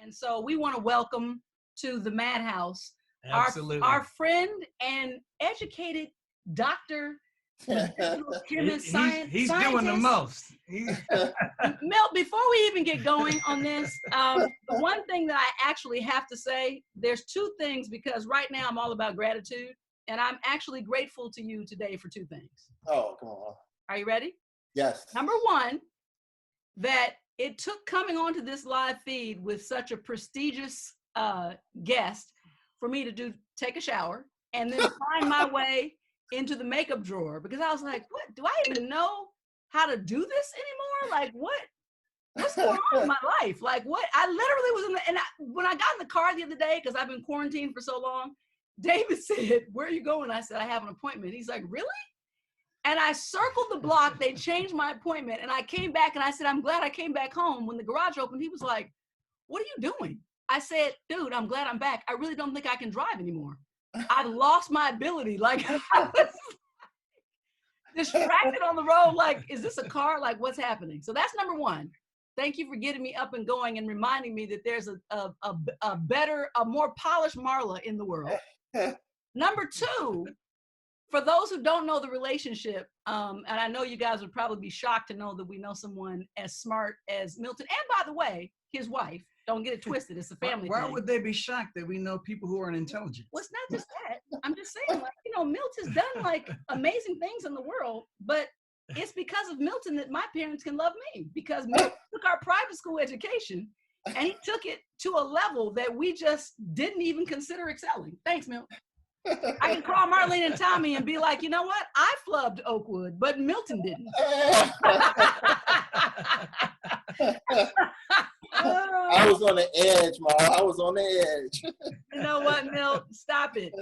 And so we want to welcome to the MaDHouse Absolutely. our friend and educated doctor, medicinal chemist, he's doing the most. Milt, before we even get going on this, the one thing that I actually have to say, there's two things, because right now I'm all about gratitude, and I'm actually grateful to you today for two things. Oh, come on. Are you ready? Yes. Number one, that it took coming onto this live feed with such a prestigious guest for me to take a shower and then find my way into the makeup drawer, because I was like, what, do I even know how to do this anymore? Like, what's going on in my life? Like, what? I literally was when I got in the car the other day, because I've been quarantined for so long, David said, where are you going? I said, I have an appointment. He's like, really? And I circled the block. They changed my appointment. And I came back and I said, I'm glad I came back home. When the garage opened, he was like, what are you doing? I said, dude, I'm glad I'm back. I really don't think I can drive anymore. I lost my ability. Like, I was distracted on the road. Like, is this a car? Like, what's happening? So that's number one. Thank you for getting me up and going and reminding me that there's a better, a more polished Marla in the world. Number two, for those who don't know the relationship, and I know you guys would probably be shocked to know that we know someone as smart as Milton, and by the way, his wife. Don't get it twisted. It's a family Why thing. would they be shocked that we know people who are intelligent? Well, it's not just that. I'm just saying, like, Milt has done like amazing things in the world, but it's because of Milton that my parents can love me, because Milton took our private school education and he took it to a level that we just didn't even consider excelling. Thanks, Milt. I can call Marlene and Tommy and be like, you know what? I flubbed Oakwood, but Milton didn't. I was on the edge, Ma. I was on the edge. You know what, Milt? Stop it.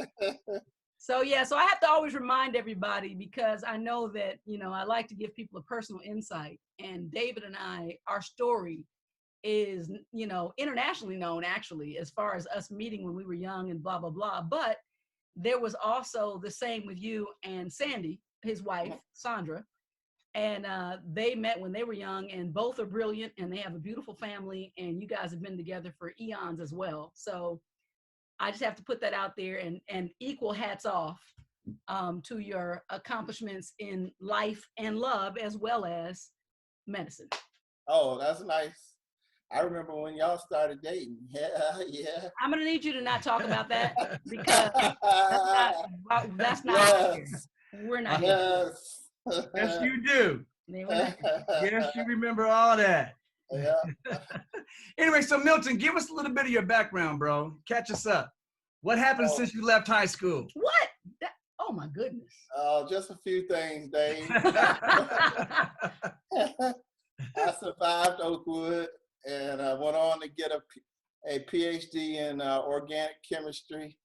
So yeah, so I have to always remind everybody, because I know that, I like to give people a personal insight. And David and I, our story is, internationally known, actually, as far as us meeting when we were young and blah, blah, blah. But there was also the same with you and Sandy, his wife, Sandra. And they met when they were young, and both are brilliant, and they have a beautiful family, and you guys have been together for eons as well. So I just have to put that out there, and equal hats off to your accomplishments in life and love, as well as medicine. Oh, that's nice. I remember when y'all started dating. Yeah. I'm going to need you to not talk about that, because that's not yes. We're not yes. Yes, you do. Yes, you remember all that. Yeah. Anyway, so Milton, give us a little bit of your background, bro. Catch us up. What happened since you left high school? What? Oh my goodness. Just a few things, Dave. I survived Oakwood, and I went on to get a Ph.D. in organic chemistry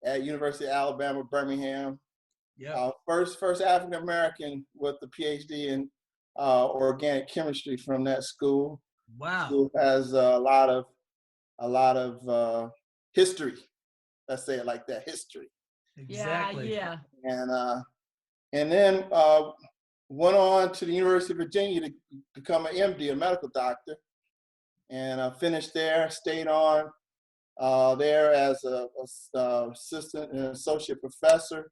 at University of Alabama, Birmingham. Yeah. First African American with the PhD in organic chemistry from that school. Wow. School has a lot of history. Let's say it like that, history. Exactly. Yeah. And then went on to the University of Virginia to become an MD, a medical doctor, and finished there. Stayed on there as a assistant and associate professor.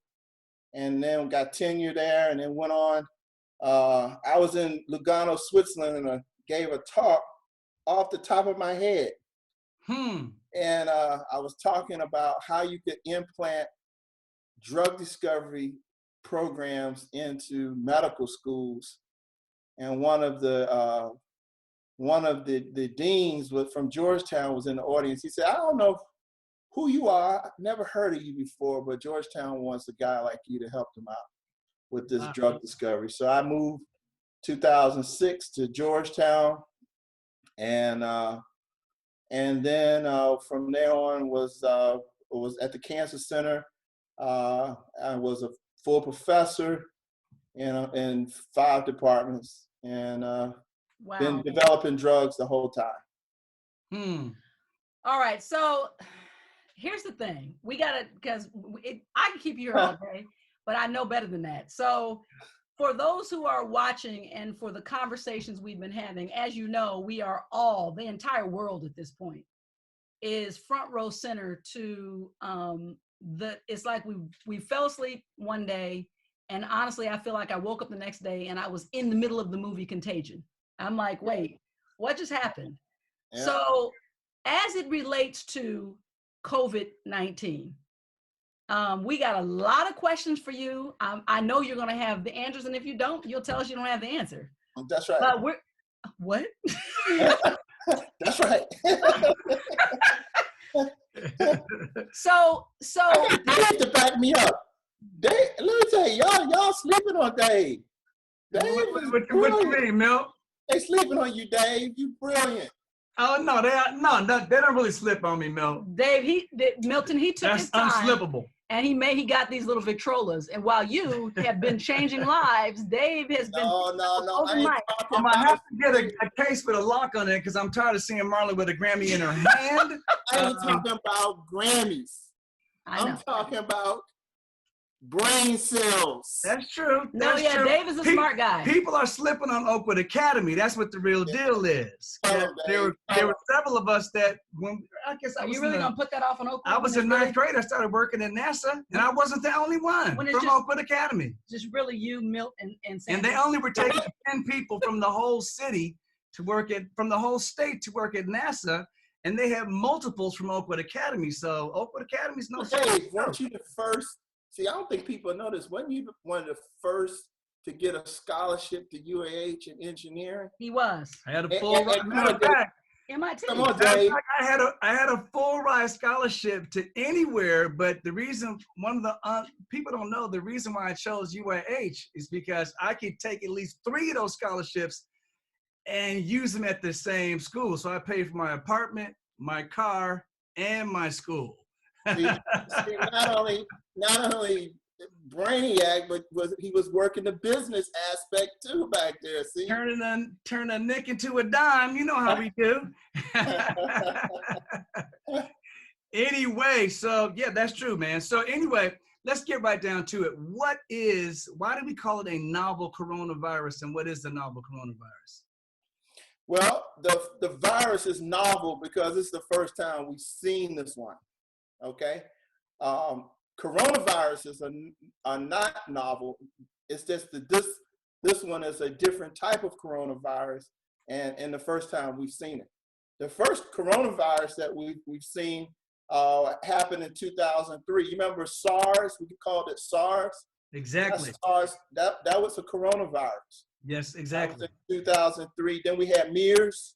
And then got tenure there, and then went on. I was in Lugano, Switzerland, and gave a talk off the top of my head. And I was talking about how you could implant drug discovery programs into medical schools. And one of the deans from Georgetown was in the audience. He said, I don't know who you are, I've never heard of you before, but Georgetown wants a guy like you to help them out with this drug discovery. So I moved 2006 to Georgetown, and then from there on was at the Cancer Center. I was a full professor in 5 departments, and been developing drugs the whole time. All right, so here's the thing. We got to, because I can keep you here all day, but I know better than that. So for those who are watching and for the conversations we've been having, as you know, we are all, the entire world at this point, is front row center to it's like we fell asleep one day, and honestly I feel like I woke up the next day and I was in the middle of the movie Contagion. I'm like, wait, what just happened? Yeah. So as it relates to COVID-19, we got a lot of questions for you. I know you're going to have the answers, and if you don't, you'll tell us you don't have the answer. That's right. But what? That's right. So Dave to back me up. Dave, let me tell you, y'all sleeping on Dave. Dave what you mean, Milt? They sleeping on you, Dave. You brilliant. Oh no, they don't really slip on me, Milt. Dave, Milton, he took his time. That's unslippable. And he got these little Victrolas. And while you have been changing lives, Dave has been. No. I'm gonna have to get a case with a lock on it because I'm tired of seeing Marla with a Grammy in her hand. I ain't talking about Grammys. I'm talking about brain cells. That's true. That's true. Dave is a smart guy. People are slipping on Oakwood Academy. That's what the real deal is. There were several of us that I guess Are you really gonna put that off on Oakwood? I was in ninth grade. I started working at NASA, and I wasn't the only one from Oakwood Academy. Just really you, Milt, and Sam. And they only were taking 10 people from the whole city from the whole state to work at NASA. And they have multiples from Oakwood Academy. So Oakwood Academy is no Hey, weren't you the first? See, I don't think people know this. Wasn't you one of the first to get a scholarship to UAH in engineering? He was. I had a full ride. Matter of fact, MIT. Come on, Dave. I had a full ride scholarship to anywhere, but the reason people don't know the reason why I chose UAH is because I could take at least 3 of those scholarships and use them at the same school. So I paid for my apartment, my car, and my school. See, not only brainiac, but he was working the business aspect too back there. See, turn a nick into a dime. You know how we do. Anyway, so yeah, that's true, man. So anyway, let's get right down to it. Why do we call it a novel coronavirus, and what is the novel coronavirus? Well, the virus is novel because it's the first time we've seen this one. Okay, coronaviruses are not novel. It's just that this one is a different type of coronavirus, and the first time we've seen it. The first coronavirus that we've seen happened in 2003. You remember SARS? We called it SARS. Exactly. SARS. That was a coronavirus. Yes, exactly. That was in 2003. Then we had MERS.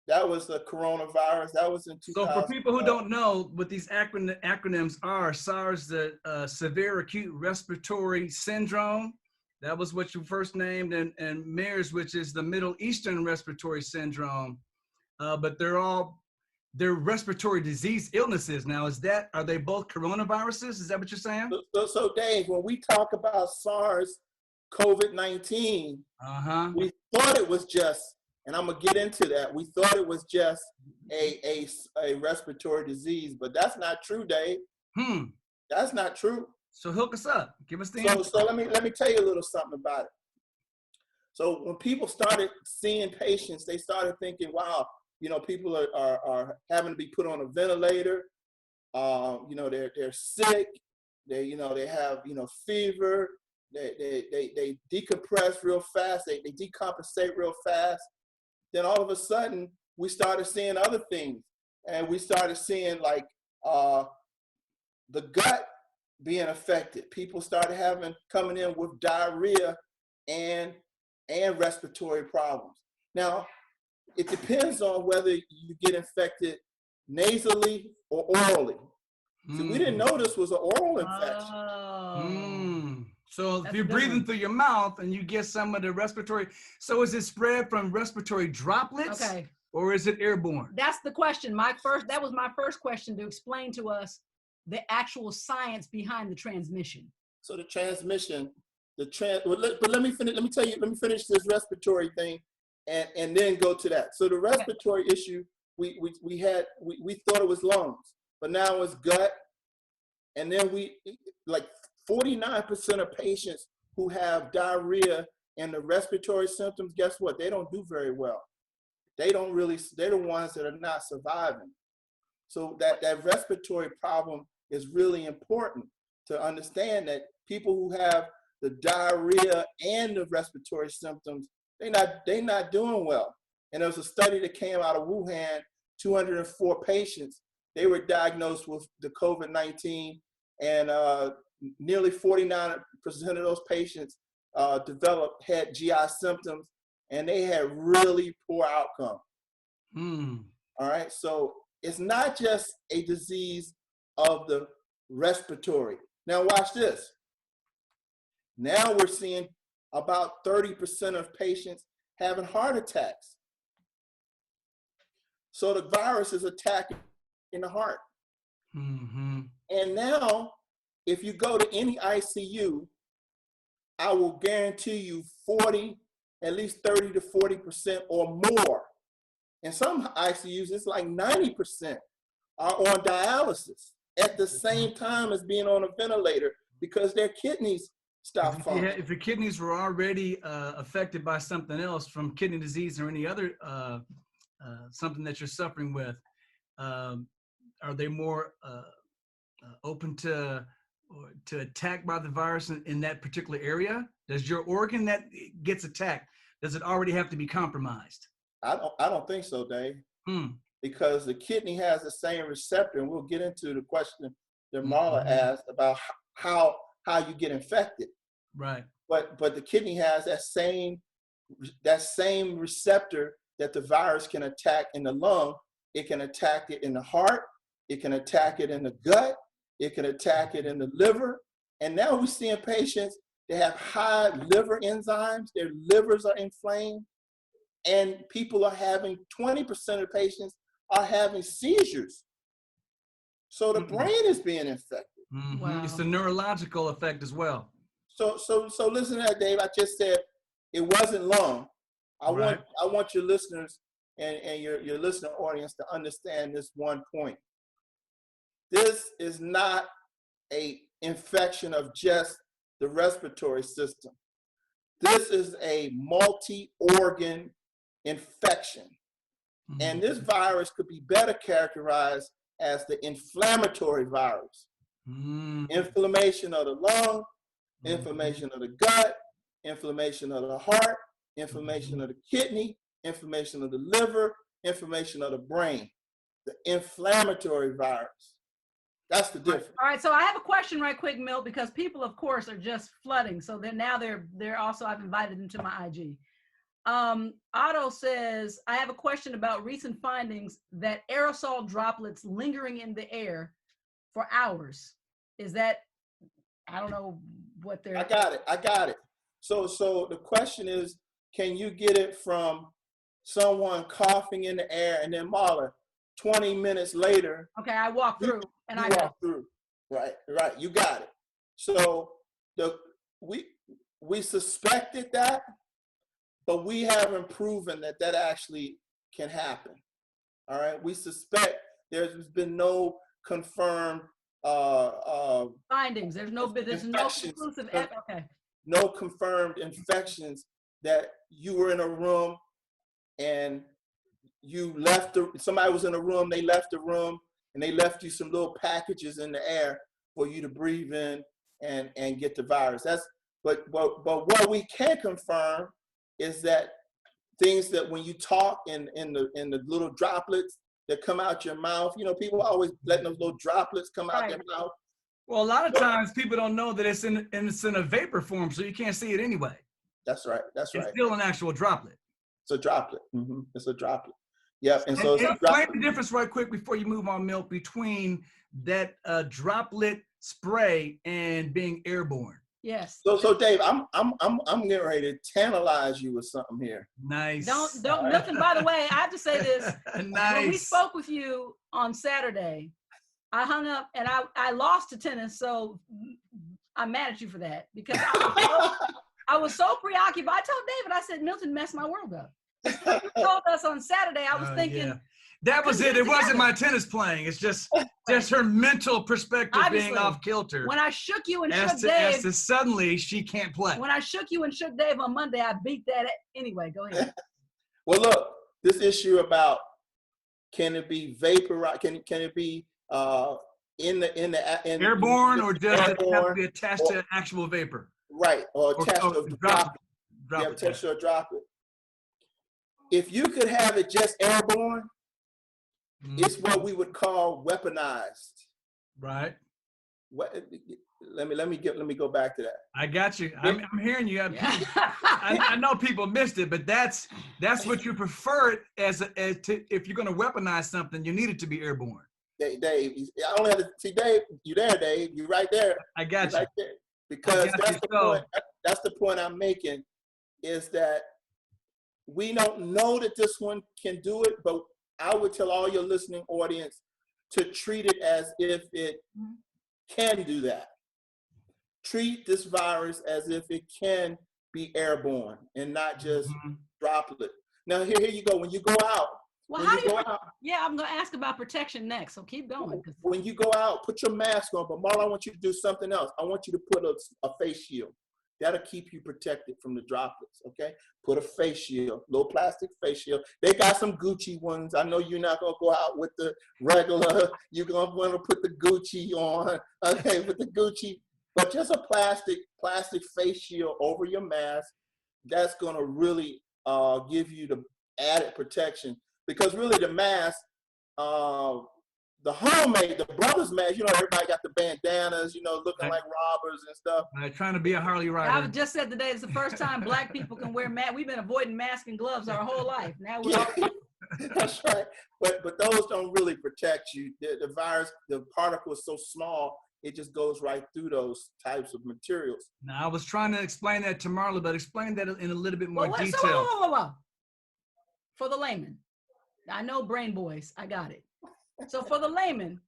That was the coronavirus. That was in 2000. So for people who don't know what these acronyms are, SARS, the severe acute respiratory syndrome, that was what you first named, and MERS, which is the Middle Eastern respiratory syndrome. But they're respiratory disease illnesses. Now, are they both coronaviruses? Is that what you're saying? So Dave, when we talk about SARS, COVID-19, we thought it was just, and I'm gonna get into that. We thought it was just a respiratory disease, but that's not true, Dave. That's not true. So hook us up. Give us the answer. So let me tell you a little something about it. So when people started seeing patients, they started thinking, wow, people are having to be put on a ventilator. They're sick. They have fever. They decompress real fast. They decompensate real fast. Then all of a sudden, we started seeing other things, and we started seeing like the gut being affected. People started coming in with diarrhea and respiratory problems. Now, it depends on whether you get infected nasally or orally. So we didn't know this was an oral infection. So if you're breathing through your mouth and you get some of the respiratory, so is it spread from respiratory droplets? Okay. Or is it airborne? That's the question. That was my first question, to explain to us the actual science behind the transmission. So the transmission, but let me finish. Let me finish this respiratory thing, and then go to that. So the respiratory issue, we thought it was lungs, but now it's gut, and then 49% of patients who have diarrhea and the respiratory symptoms, guess what? They don't do very well. They're the ones that are not surviving. So that respiratory problem is really important to understand, that people who have the diarrhea and the respiratory symptoms, they're not doing well. And there was a study that came out of Wuhan, 204 patients, they were diagnosed with the COVID-19, and nearly 49% of those patients had GI symptoms, and they had really poor outcome. All right, so it's not just a disease of the respiratory. Now watch this. Now we're seeing about 30% of patients having heart attacks. So the virus is attacking the heart. And now, if you go to any ICU, I will guarantee you at least 30 to 40% or more. In some ICUs, it's like 90% are on dialysis at the same time as being on a ventilator because their kidneys stop functioning. If your kidneys were already affected by something else, from kidney disease or any other something that you're suffering with, are they more open to attack by the virus in that particular area? Does your organ that gets attacked, does it already have to be compromised? I don't think so, Dave. Because the kidney has the same receptor, and we'll get into the question that Marla asked about how you get infected. Right. But the kidney has that same receptor that the virus can attack in the lung. It can attack it in the heart. It can attack it in the gut. It can attack it in the liver. And now we're seeing patients that have high liver enzymes. Their livers are inflamed. And people are having, 20% of patients are having seizures. So the brain is being infected. Wow. It's a neurological effect as well. So listen to that, Dave. I just said it wasn't long. I want your listeners and your listener audience to understand this one point. This is not an infection of just the respiratory system. This is a multi-organ infection. And this virus could be better characterized as the inflammatory virus. Inflammation of the lung, inflammation of the gut, inflammation of the heart, inflammation of the kidney, inflammation of the liver, inflammation of the brain. The inflammatory virus. That's the difference. All right, so I have a question right quick, Milt, because people, of course, are just flooding. So then now they're also, I've invited them to my IG. Otto says, I have a question about recent findings that aerosol droplets lingering in the air for hours. Is that, I don't know what they're. I got it. So the question is, can you get it from someone coughing in the air, and then Marla, 20 minutes later. Okay, I walk through and I walk through. Right, you got it. So we suspected that, but we haven't proven that actually can happen. All right, we suspect there's been no confirmed findings. There's no conclusive. Okay. No confirmed infections that you were in a room and you left. Somebody was in a room. They left the room and they left you some little packages in the air for you to breathe in and get the virus. But what we can confirm is that things that when you talk in the little droplets that come out your mouth, you know, people are always letting those little droplets come out their mouth. Well, a lot of times people don't know that it's in a vapor form, so you can't see it anyway. That's right. It's still an actual droplet. It's a droplet. It's a droplet. Yep. And so explain the difference right quick before you move on, Milt, between that droplet spray and being airborne. Yes. So Dave, I'm getting ready to tantalize you with something here. Nice. Don't Milton, by the way, I have to say this. Nice. When we spoke with you on Saturday, I hung up and I lost to tennis, so I'm mad at you for that because I was so preoccupied. I told David, I said, Milton messed my world up. You told us on Saturday, I was thinking. Yeah. That was it. It wasn't my tennis playing. It's just her mental perspective Obviously, being off kilter. When I shook you and shook Dave. As to suddenly she can't play. When I shook you and shook Dave on Monday, I beat that anyway. Go ahead. Well, look, this issue about Can it be vaporized? Can it be airborne, or does it have to airborne, be attached to actual vapor? right, or attached to a droplet? Yeah, Droplet. attached to a droplet. If you could have it just airborne, it's what we would call weaponized. Right. Let me go back to that. I got you. I'm hearing you. I know people missed it, but that's what you prefer it as if you're going to weaponize something, you need it to be airborne. Dave, I only have to see Dave. You there, Dave? You right there? I got you. Right there. Because that's the point. That's the point I'm making, is that we don't know that this one can do it, but I would tell all your listening audience to treat it as if it can do that. Treat this virus as if it can be airborne and not just droplet. Now here you go. When you go out, well, yeah, I'm going to ask about protection next, so keep going. When you go out, put your mask on, but Marla, I want you to do something else. I want you to put a face shield. That'll keep you protected from the droplets, okay? Put a face shield, little plastic face shield. They got some Gucci ones. I know you're not gonna go out with the regular, you're gonna wanna put the Gucci on, okay, with the Gucci, but just a plastic face shield over your mask. That's gonna really give you the added protection, because really the mask, the homemade, the brothers mask, everybody got the bandanas, looking like robbers and stuff. Trying to be a Harley rider. I just said today it's the first time Black people can wear masks. We've been avoiding masks and gloves our whole life. Now we're That's right. But those don't really protect you. The virus, the particle is so small, it just goes right through those types of materials. Now, I was trying to explain that to Marla, but explain that in a little bit more detail. So, for the layman, I know brain boys, I got it. So for the layman,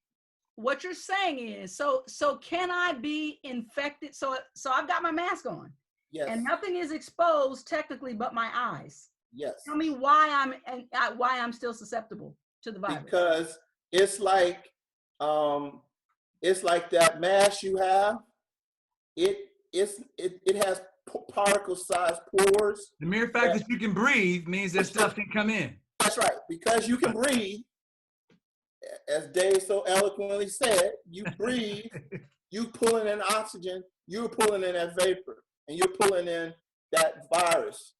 what you're saying is, so can I be infected? So I've got my mask on, yes, and nothing is exposed technically but my eyes. Yes. Tell me why I'm still susceptible to the virus. Because it's like that mask you have. It has particle-sized pores. The mere fact that you can breathe means that stuff can come in. That's right. Because you can breathe, as Dave so eloquently said, you breathe, you pulling in oxygen, you're pulling in that vapor, and you're pulling in that virus.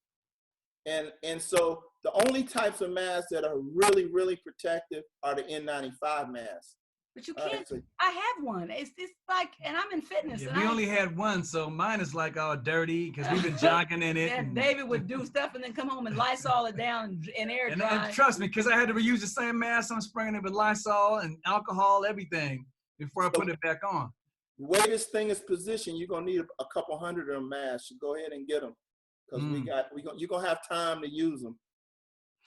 And so the only types of masks that are really, really protective are the N95 masks. But you can't, I have one. It's like, and I'm in fitness. Yeah, and we only had one, so mine is like all dirty because we've been jogging in it. And David would do stuff and then come home and Lysol it down and air dry. And trust me, because I had to reuse the same mask, I'm spraying it with Lysol and alcohol, everything, before I put it back on. The way this thing is positioned, you're gonna need a couple hundred of them masks. So go ahead and get them, because you're gonna have time to use them.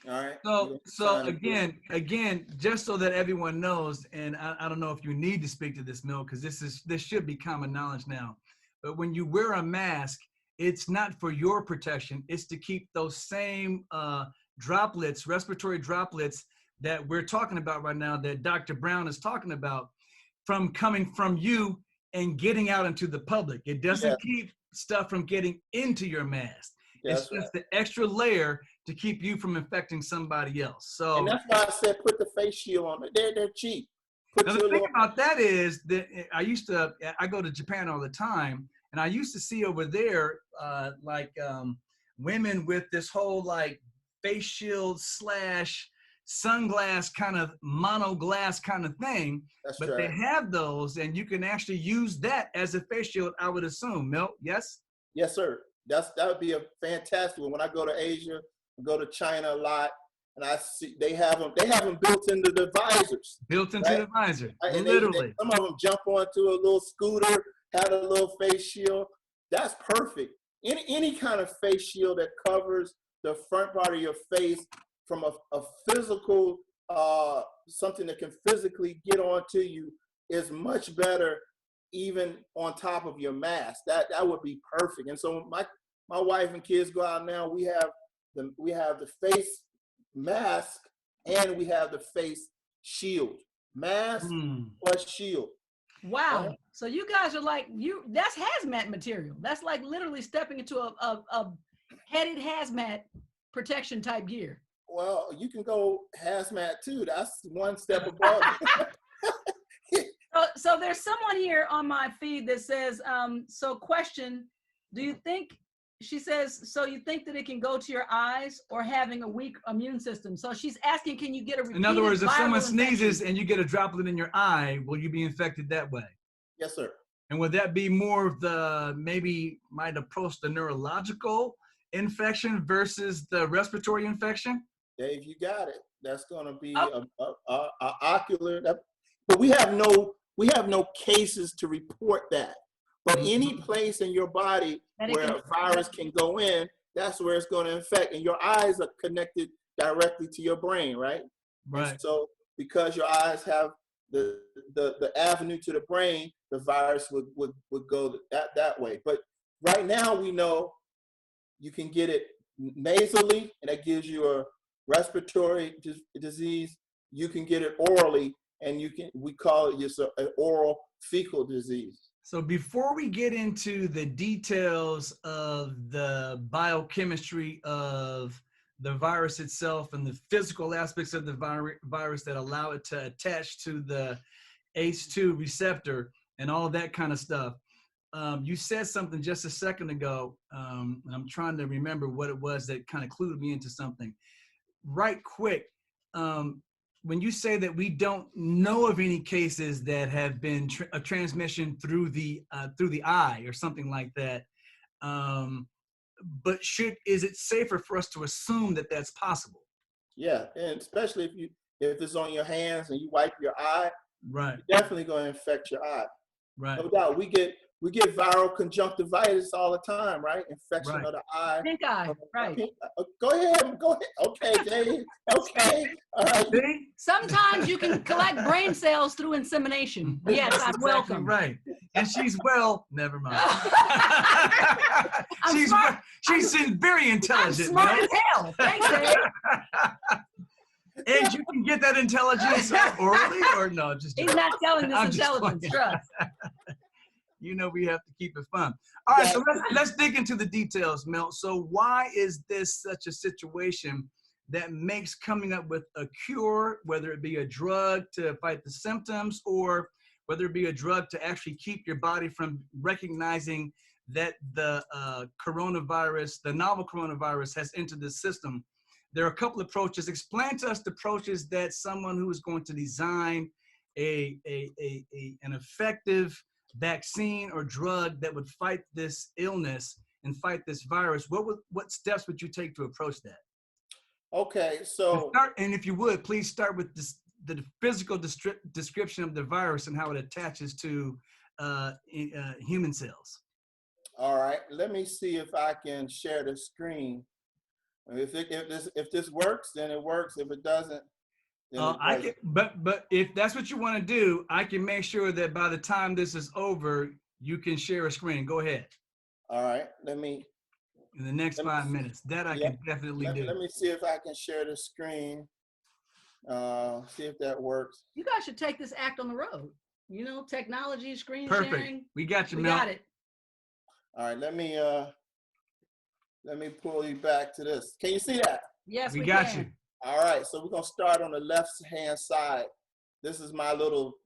All right. So again, just so that everyone knows, and I don't know if you need to speak to this, Mill, because this should be common knowledge now. But when you wear a mask, it's not for your protection. It's to keep those same droplets, respiratory droplets that we're talking about right now, that Dr. Brown is talking about, from coming from you and getting out into the public. It doesn't keep stuff from getting into your mask. It's just the extra layer to keep you from infecting somebody else. So, and that's why I said put the face shield on. They're cheap. The thing about that is that I go to Japan all the time, and I used to see over there women with this whole like face shield / sunglass kind of monoglass kind of thing. But they have those, and you can actually use that as a face shield, I would assume. Milt, yes? Yes, sir. That would be a fantastic one. When I go to Asia, I go to China a lot, and I see they have them built into the visors. Built into the visor, and literally. Some of them jump onto a little scooter, have a little face shield. That's perfect. Any kind of face shield that covers the front part of your face from a physical, something that can physically get onto you, is much better, even on top of your mask. That would be perfect. And so my wife and kids go out now, we have the face mask and we have the face shield. Mask plus shield. Wow. So you guys are like, that's hazmat material. That's like literally stepping into a headed hazmat protection type gear. Well, you can go hazmat too. That's one step above. So there's someone here on my feed that says, so question, do you think, she says, so you think that it can go to your eyes or having a weak immune system? So she's asking, can you get a repeated In other words, if someone viral sneezes infection? and you get a droplet in your eye, will you be infected that way? Yes, sir. And would that be more of the, maybe might approach the neurological infection versus the respiratory infection? Dave, you got it. That's going to be Oh. a ocular. But we have no cases to report that. But any place in your body where a virus can go in, that's where it's going to infect. And your eyes are connected directly to your brain, right? Right. And so because your eyes have the avenue to the brain, the virus would go that way. But right now we know you can get it nasally, and that gives you a respiratory disease. You can get it orally, and we call it just an oral fecal disease. So before we get into the details of the biochemistry of the virus itself and the physical aspects of the virus that allow it to attach to the ACE2 receptor and all that kind of stuff, you said something just a second ago. I'm trying to remember what it was that kind of clued me into something. Right quick, when you say that we don't know of any cases that have been a transmission through the eye or something like that, but is it safer for us to assume that that's possible? Yeah, and especially if it's on your hands and you wipe your eye, right, you're definitely going to infect your eye. Right. No doubt. We get viral conjunctivitis all the time, right? Infection of the eye. Pink eye, right. Go ahead. Okay, Dave. Okay. Sometimes you can collect brain cells through insemination. Yes, I'm exactly welcome. Right. And she's never mind. She's very intelligent. I'm smart as hell. Thanks, Dave. And you can get that intelligence orally or no? Just he's not telling this intelligence, trust. You know, we have to keep it fun. All right, so let's dig into the details, Milt. So why is this such a situation that makes coming up with a cure, whether it be a drug to fight the symptoms or whether it be a drug to actually keep your body from recognizing that the coronavirus, the novel coronavirus has entered the system? There are a couple of approaches. Explain to us the approaches that someone who is going to design an effective vaccine or drug that would fight this illness and fight this virus. What steps would you take to approach that? Okay, so and if you would, please start with the physical description of the virus and how it attaches to human cells. All right, let me see if I can share the screen. If this works, then it works. If it doesn't, then I can. But if that's what you want to do, I can make sure that by the time this is over, you can share a screen. Go ahead. All right, let me. In the next 5 minutes, that I can definitely do. Let me see if I can share the screen. See if that works. You guys should take this act on the road. You know, technology, screen Perfect. sharing. We got you, We Mel. got it. All right, let me pull you back to this. Can you see that? Yes, we got you. All right, so we're gonna start on the left-hand side. This is my little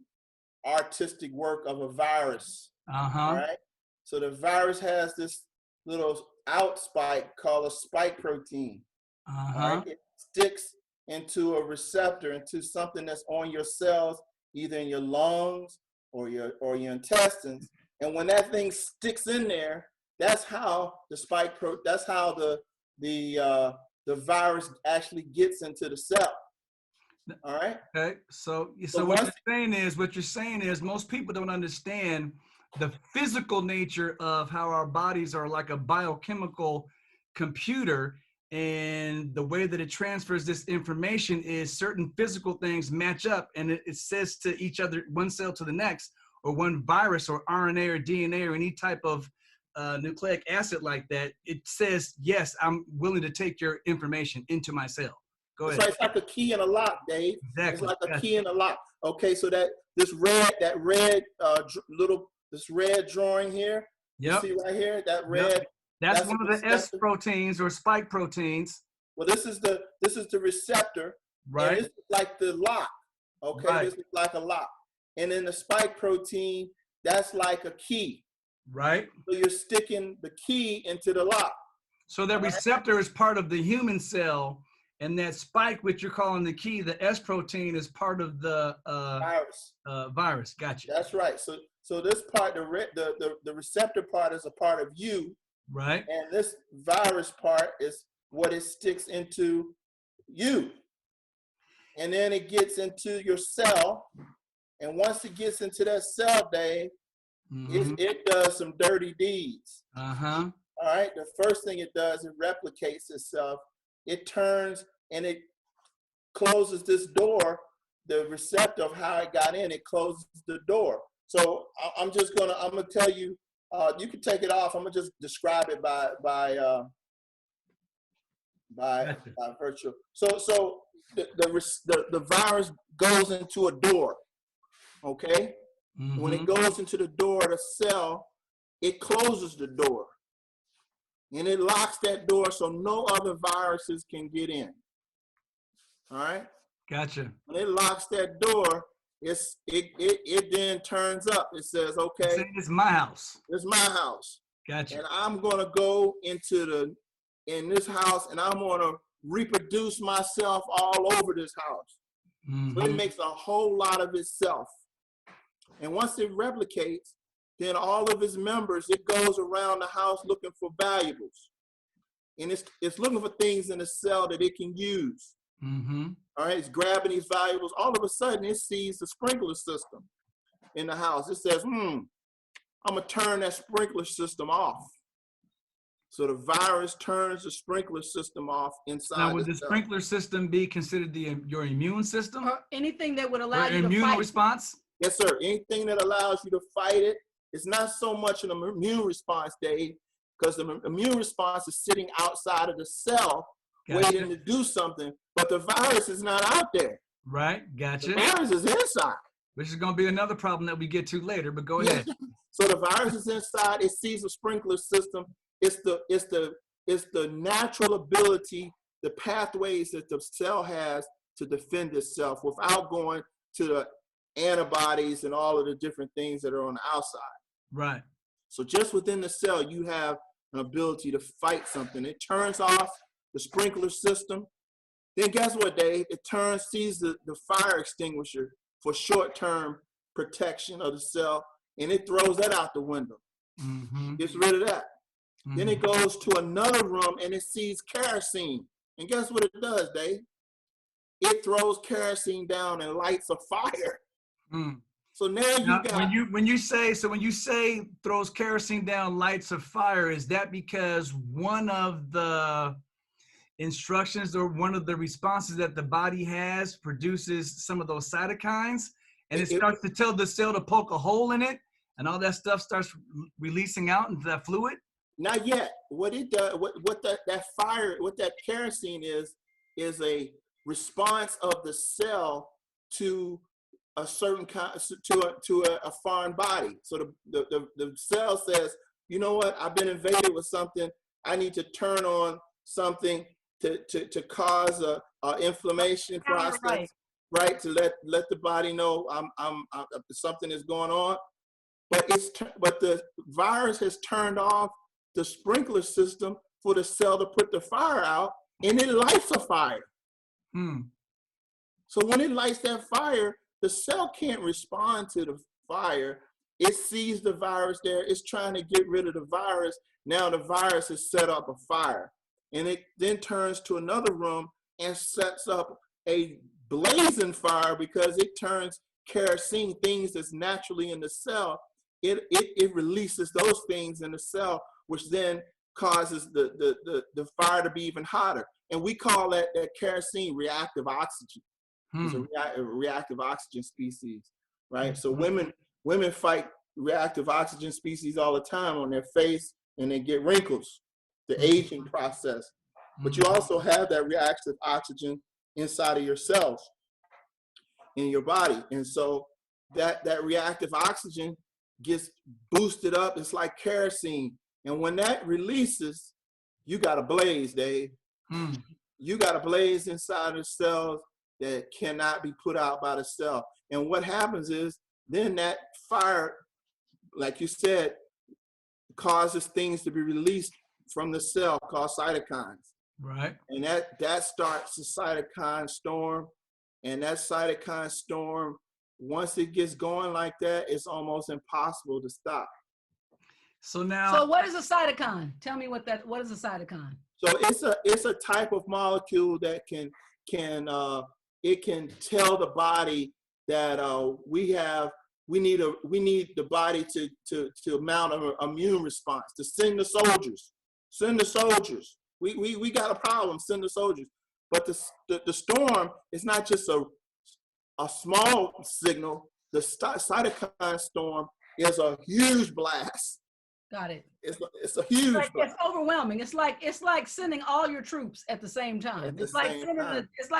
artistic work of a virus. All right. So the virus has this little out spike called a spike protein. All right? It sticks into a receptor, into something that's on your cells, either in your lungs or your intestines. And when that thing sticks in there, that's how the virus actually gets into the cell. All right. Okay. So what you're saying is most people don't understand the physical nature of how our bodies are like a biochemical computer, and the way that it transfers this information is certain physical things match up, and it says to each other, one cell to the next, or one virus or RNA or DNA or any type of nucleic acid like that, it says, yes, I'm willing to take your information into my cell. Go ahead. It's like a key in a lock, Dave. Exactly. It's like a key in a lock. Okay, so this red drawing here, you see right here, that red. That's one of the S proteins or spike proteins. Well, this is the receptor, Right. and this is like the lock. Okay, Right. this is like a lock. And then the spike protein, that's like a key. Right. So you're sticking the key into the lock. So that receptor is part of the human cell, and that spike, which you're calling the key, the S protein, is part of the Virus. virus. Gotcha. That's right. So this part, the receptor part is a part of you, Right. and this virus part is what it sticks into you. And then it gets into your cell. And once it gets into that cell, Dave, it does some dirty deeds. Uh-huh. All right. The first thing it does, it replicates itself. It turns and it closes this door, the receptor of how it got in, it closes the door. So I'm gonna tell you, you can take it off. I'm gonna just describe it by virtue. So the virus goes into a door. Okay. When it goes into the door of the cell, it closes the door. And it locks that door so no other viruses can get in. All right? Gotcha. When it locks that door, it then turns up. It says, okay, It's my house. it's my house. Gotcha. And I'm going to go in this house, and I'm going to reproduce myself all over this house. So it makes a whole lot of itself. And once it replicates, then all of its members, it goes around the house looking for valuables. And it's looking for things in the cell that it can use. All right, it's grabbing these valuables. All of a sudden, it sees the sprinkler system in the house. It says, I'm going to turn that sprinkler system off. So the virus turns the sprinkler system off inside. Now, would the sprinkler system be considered your immune system? Or anything that would allow Or you to immune fight. response? Yes, sir. Anything that allows you to fight it. It's not so much an immune response, Dave, because the immune response is sitting outside of the cell, waiting to do something, but the virus is not out there. Right, gotcha. The virus is inside. Which is going to be another problem that we get to later, but go ahead. So the virus is inside. It sees the sprinkler system. It's the natural ability, the pathways that the cell has to defend itself without going to the antibodies and all of the different things that are on the outside. Right. So just within the cell, you have an ability to fight something. It turns off the sprinkler system. Then guess what, Dave? It sees the fire extinguisher for short-term protection of the cell, and it throws that out the window. Gets rid of that. Then it goes to another room, and it sees kerosene. And guess what it does, Dave? It throws kerosene down and lights a fire. So now when you say throws kerosene down, lights a fire, is that because one of the instructions or one of the responses that the body has produces some of those cytokines, and it starts to tell the cell to poke a hole in it, and all that stuff starts releasing out into that fluid? Not yet. What it does, what that kerosene is a response of the cell to a certain to a foreign body. So the cell says, you know what? I've been invaded with something. I need to turn on something to cause a inflammation process, right? To let the body know I'm something is going on. But the virus has turned off the sprinkler system for the cell to put the fire out, and it lights a fire. So when it lights that fire, the cell can't respond to the fire. It sees the virus there. It's trying to get rid of the virus. Now the virus has set up a fire. And it then turns to another room and sets up a blazing fire because it turns kerosene, things that's naturally in the cell. It releases those things in the cell, which then causes the fire to be even hotter. And we call that kerosene reactive oxygen. It's a reactive oxygen species, right? So women fight reactive oxygen species all the time on their face, and they get wrinkles, the aging process. But you also have that reactive oxygen inside of your cells in your body. And so that reactive oxygen gets boosted up. It's like kerosene. And when that releases, you got a blaze, Dave. you got a blaze inside the cells that cannot be put out by the cell. And what happens is then that fire, like you said, causes things to be released from the cell called cytokines. Right. And that starts the cytokine storm. And that cytokine storm, once it gets going like that, it's almost impossible to stop. So now, So what is a cytokine? Tell me what is a cytokine? So it's a type of molecule that can tell the body that we need the body to mount an immune response, to send the soldiers. We got a problem, send the soldiers. But the storm is not just a small signal. The cytokine storm is a huge blast. Got it. It's a huge blast. It's overwhelming. It's like sending all your troops at the same time. It's like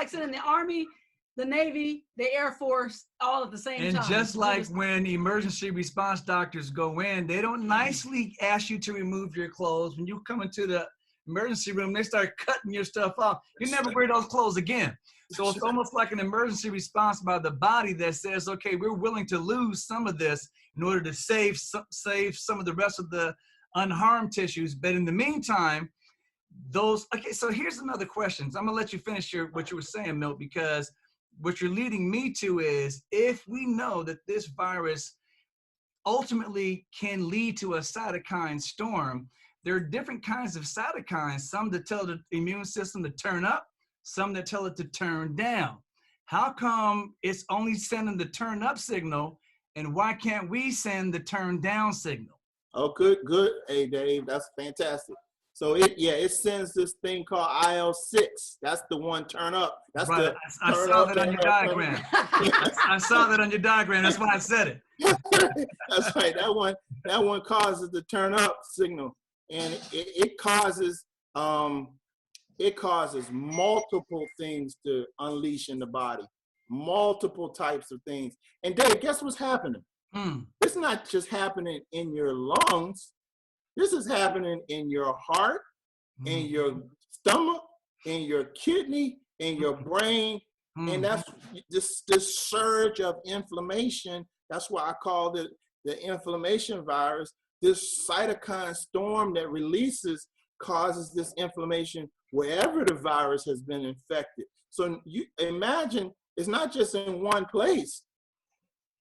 sending the Army, the Navy, the Air Force, all at the same time. And just like when emergency response doctors go in, they don't nicely ask you to remove your clothes. When you come into the emergency room, they start cutting your stuff off. You never wear those clothes again. So it's almost like an emergency response by the body that says, okay, we're willing to lose some of this in order to save some of the rest of the unharmed tissues. But in the meantime, okay, so here's another question. I'm gonna let you finish what you were saying, Milt, because what you're leading me to is, if we know that this virus ultimately can lead to a cytokine storm, there are different kinds of cytokines, some that tell the immune system to turn up, some that tell it to turn down. How come it's only sending the turn up signal, and why can't we send the turn down signal? Oh, good. Hey, Dave, that's fantastic. So it sends this thing called IL-6. That's the one turn up. That's right. I saw that on your diagram. I saw that on your diagram. That's why I said it. That's right. That one causes the turn up signal, and it causes multiple things to unleash in the body, multiple types of things. And Dave, guess what's happening? It's not just happening in your lungs. This is happening in your heart, in your stomach, in your kidney, in your brain. And that's this surge of inflammation. That's why I call it the inflammation virus. This cytokine storm that releases causes this inflammation wherever the virus has been infected. So you imagine it's not just in one place.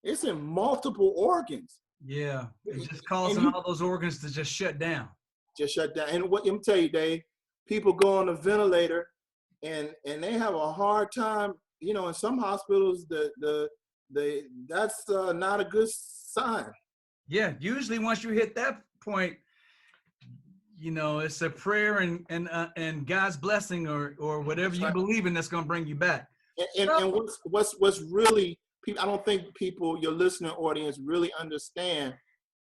It's in multiple organs. Yeah, it's just causing all those organs to just shut down. And what let me tell you, Dave, people go on a ventilator and they have a hard time. You know, in some hospitals, that's not a good sign. Yeah, usually once you hit that point, you know, it's a prayer and God's blessing or whatever you believe in that's going to bring you back. And what's really, I don't think your listening audience really understand.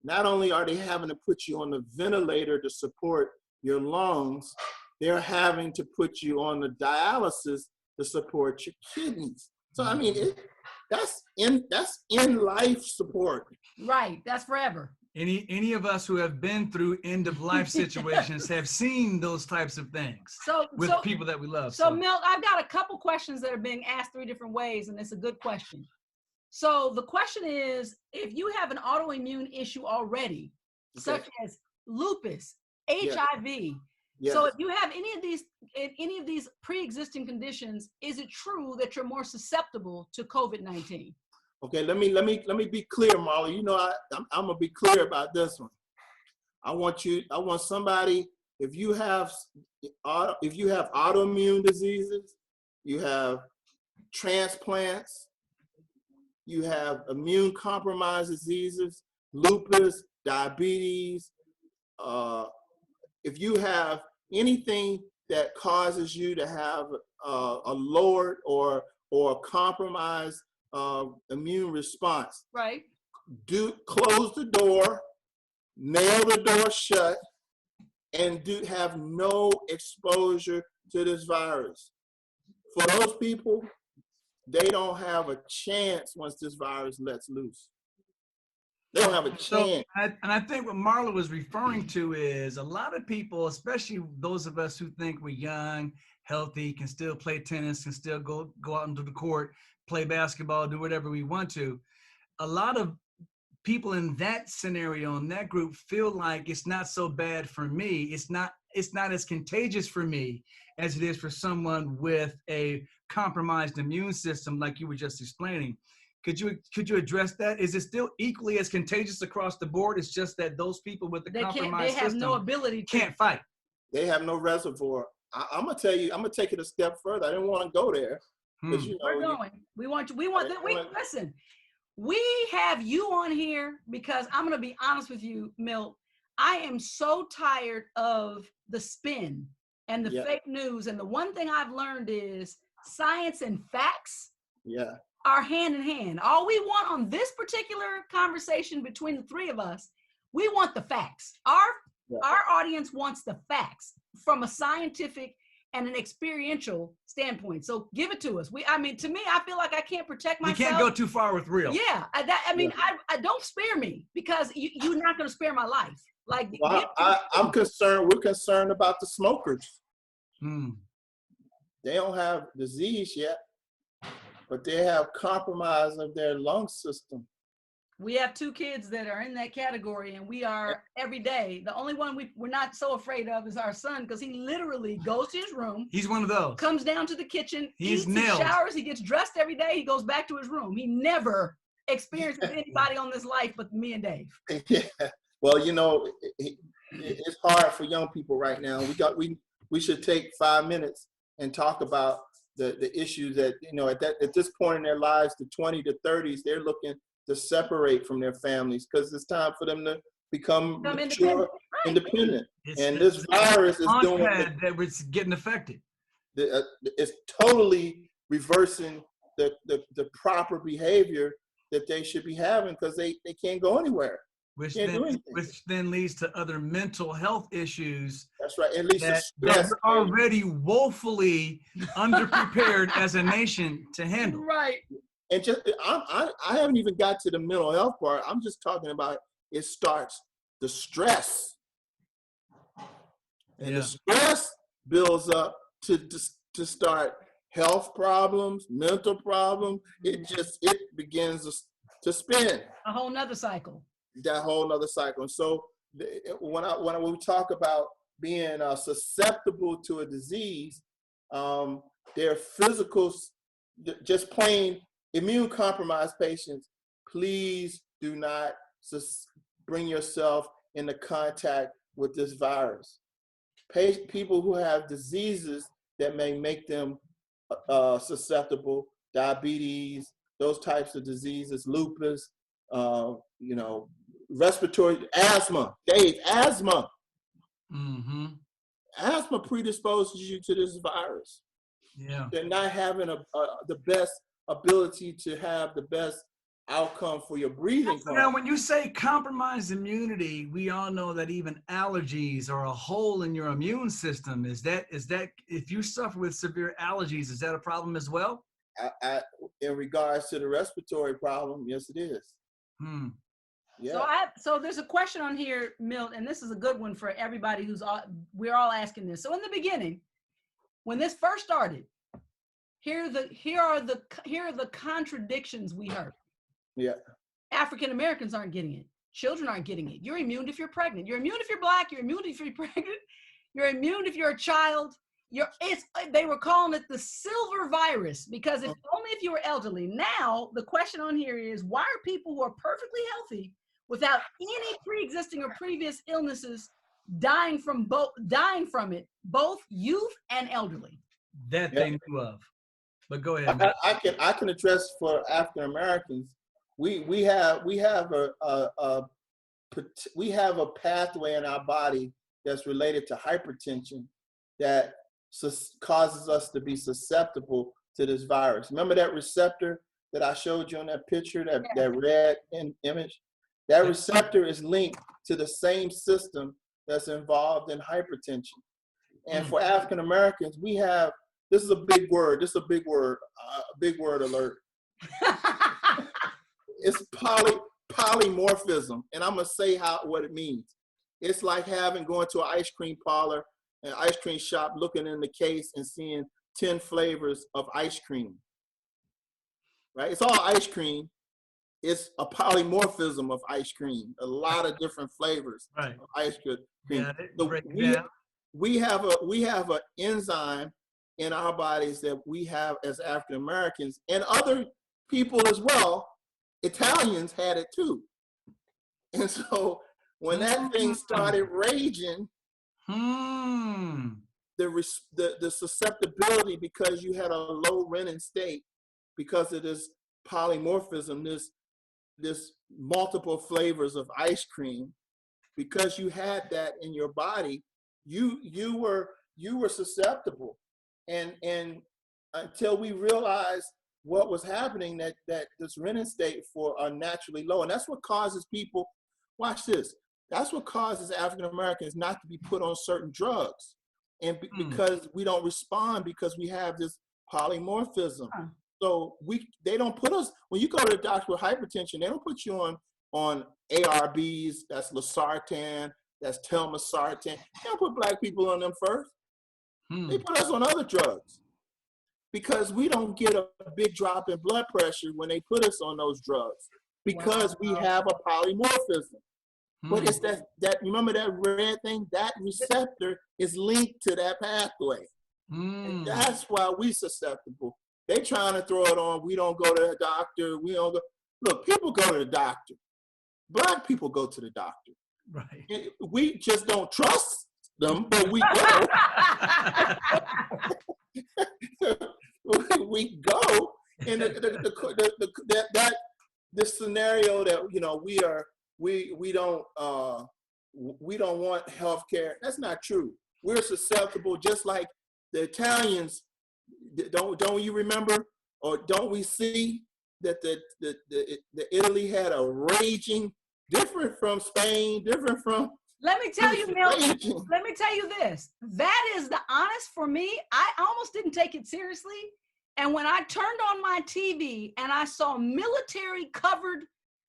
Not only are they having to put you on the ventilator to support your lungs, they're having to put you on the dialysis to support your kidneys. So I mean, that's in life support. Right, that's forever. Any of us who have been through end of life situations have seen those types of things with people that we love. So Milt, I've got a couple questions that are being asked 3 different ways, and it's a good question. So the question is, if you have an autoimmune issue already, such as lupus, HIV, so if you have any of these pre-existing conditions, is it true that you're more susceptible to COVID-19? Okay, let me be clear, Marla. You know, I'm gonna be clear about this one. I want somebody, if you have autoimmune diseases, you have transplants, you have immune compromised diseases, lupus, diabetes, if you have anything that causes you to have a lowered or compromised immune response, right? Close the door, nail the door shut, and have no exposure to this virus. For those people, they don't have a chance once this virus lets loose. They don't have a chance. And I think what Marla was referring to is a lot of people, especially those of us who think we're young, healthy, can still play tennis, can still go out into the court, play basketball, do whatever we want to. A lot of people in that scenario, in that group, feel like it's not so bad for me. It's not as contagious for me as it is for someone with a compromised immune system, like you were just explaining. Could you address that? Is it still equally as contagious across the board? It's just that those people with the compromised they have system no ability to can't fight. They have no reservoir. I'm gonna tell you, I'm gonna take it a step further. I didn't want to go there. Because we're going. Listen, we have you on here because I'm gonna be honest with you, Milt. I am so tired of the spin and the fake news. And the one thing I've learned is science and facts are hand in hand. All we want on this particular conversation between the three of us, we want the facts. Our audience wants the facts from a scientific and an experiential standpoint. So give it to us. To me, I feel like I can't protect myself. You can't go too far with real. Yeah, I don't spare me because you're not going to spare my life. Like, I'm concerned. We're concerned about the smokers. They don't have disease yet, but they have compromise of their lung system. We have 2 kids that are in that category, and we are every day. The only one we're not so afraid of is our son, because he literally goes to his room. He's one of those. Comes down to the kitchen, eats, he showers, he gets dressed every day, he goes back to his room. He never experienced with anybody on this life but me and Dave. Yeah. Well, it's hard for young people right now. We should take 5 minutes and talk about the issues that, at this point in their lives, the 20 to 30s, they're looking to separate from their families because it's time for them to become mature, independent. And this virus is doing that was getting affected. It's totally reversing the proper behavior that they should be having because they can't go anywhere. Which then leads to other mental health issues. That's right. At least that we're already woefully underprepared as a nation to handle. Right. And I haven't even got to the mental health part. I'm just talking about it starts the stress. And the stress builds up to start health problems, mental problems. It begins to spin. A whole nother cycle. That whole nother cycle. And so when we talk about being susceptible to a disease, their physical, just plain immune compromised patients, please do not bring yourself into contact with this virus. People who have diseases that may make them susceptible, diabetes, those types of diseases, lupus, respiratory, asthma. Dave, asthma. Asthma predisposes you to this virus. Yeah. They're not having the best ability to have the best outcome for your breathing. Now, when you say compromised immunity, we all know that even allergies are a hole in your immune system. Is that if you suffer with severe allergies, is that a problem as well? In regards to the respiratory problem, yes, it is. Yeah. So there's a question on here, Milt, and this is a good one for everybody we're all asking this. So in the beginning, when this first started, here are the contradictions we heard. Yeah. African Americans aren't getting it. Children aren't getting it. You're immune if you're pregnant. You're immune if you're Black. You're immune if you're pregnant. You're immune if you're a child. They were calling it the silver virus because only if you were elderly. Now the question on here is, why are people who are perfectly healthy without any pre-existing or previous illnesses dying from it, both youth and elderly? That they knew of. But go ahead. I can address for African Americans. We have a pathway in our body that's related to hypertension that causes us to be susceptible to this virus. Remember that receptor that I showed you in that picture, that red image? That receptor is linked to the same system that's involved in hypertension. And for African Americans, we have, this is a big word, big word alert. It's polymorphism, and I'm gonna say what it means. It's like going to an ice cream parlor an ice cream shop looking in the case and seeing 10 flavors of ice cream, right? It's all ice cream. It's a polymorphism of ice cream, a lot of different flavors of ice cream. Yeah, So we have an enzyme in our bodies that we have as African Americans, and other people as well. Italians had it too. And so when that thing started raging, the susceptibility, because you had a low renin state, because of this polymorphism, this multiple flavors of ice cream, because you had that in your body, you were susceptible, and until we realized what was happening, that this renin state for are naturally low, and that's what causes people. Watch this. That's what causes African Americans not to be put on certain drugs, and because we don't respond, because we have this polymorphism. So they don't put us, when you go to the doctor with hypertension, they don't put you on ARBs, that's losartan, that's telmisartan. They don't put Black people on them first. They put us on other drugs, because we don't get a big drop in blood pressure when they put us on those drugs, because we have a polymorphism. But it's that remember that red thing, that receptor is linked to that pathway. And that's why we susceptible. They trying to throw it on. We don't go to the doctor. We don't go. Look, people go to the doctor. Black people go to the doctor. Right. We just don't trust them, but we go. We go. And this scenario that we don't want healthcare. That's not true. We're susceptible, just like the Italians. Don't you remember, or don't we see that the Italy had a raging, different from Spain, different from. Let me tell you, Milton. Let me tell you this. That is the honest for me. I almost didn't take it seriously, and when I turned on my TV and I saw military covered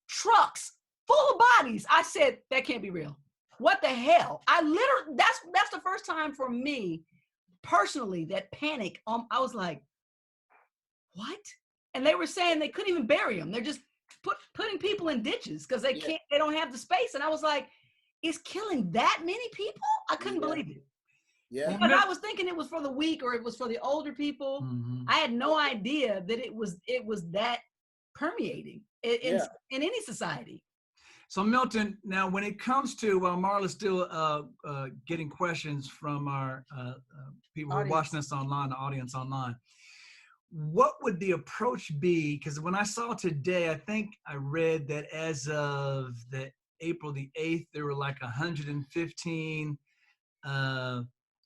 trucks full of bodies, I said, that can't be real. What the hell? I literally, that's the first time for me personally that panic. I was like, what? And they were saying they couldn't even bury them. They're just putting people in ditches because they don't have the space. And I was like, it's killing that many people? I couldn't believe it. Yeah. But I was thinking it was for the weak, or it was for the older people. I had no idea that it was that permeating in any society. So Milton, now when it comes to, while Marla's still getting questions from our people who are watching us online, the audience online, what would the approach be? Because when I saw today, I think I read that as of April the 8th, there were like 115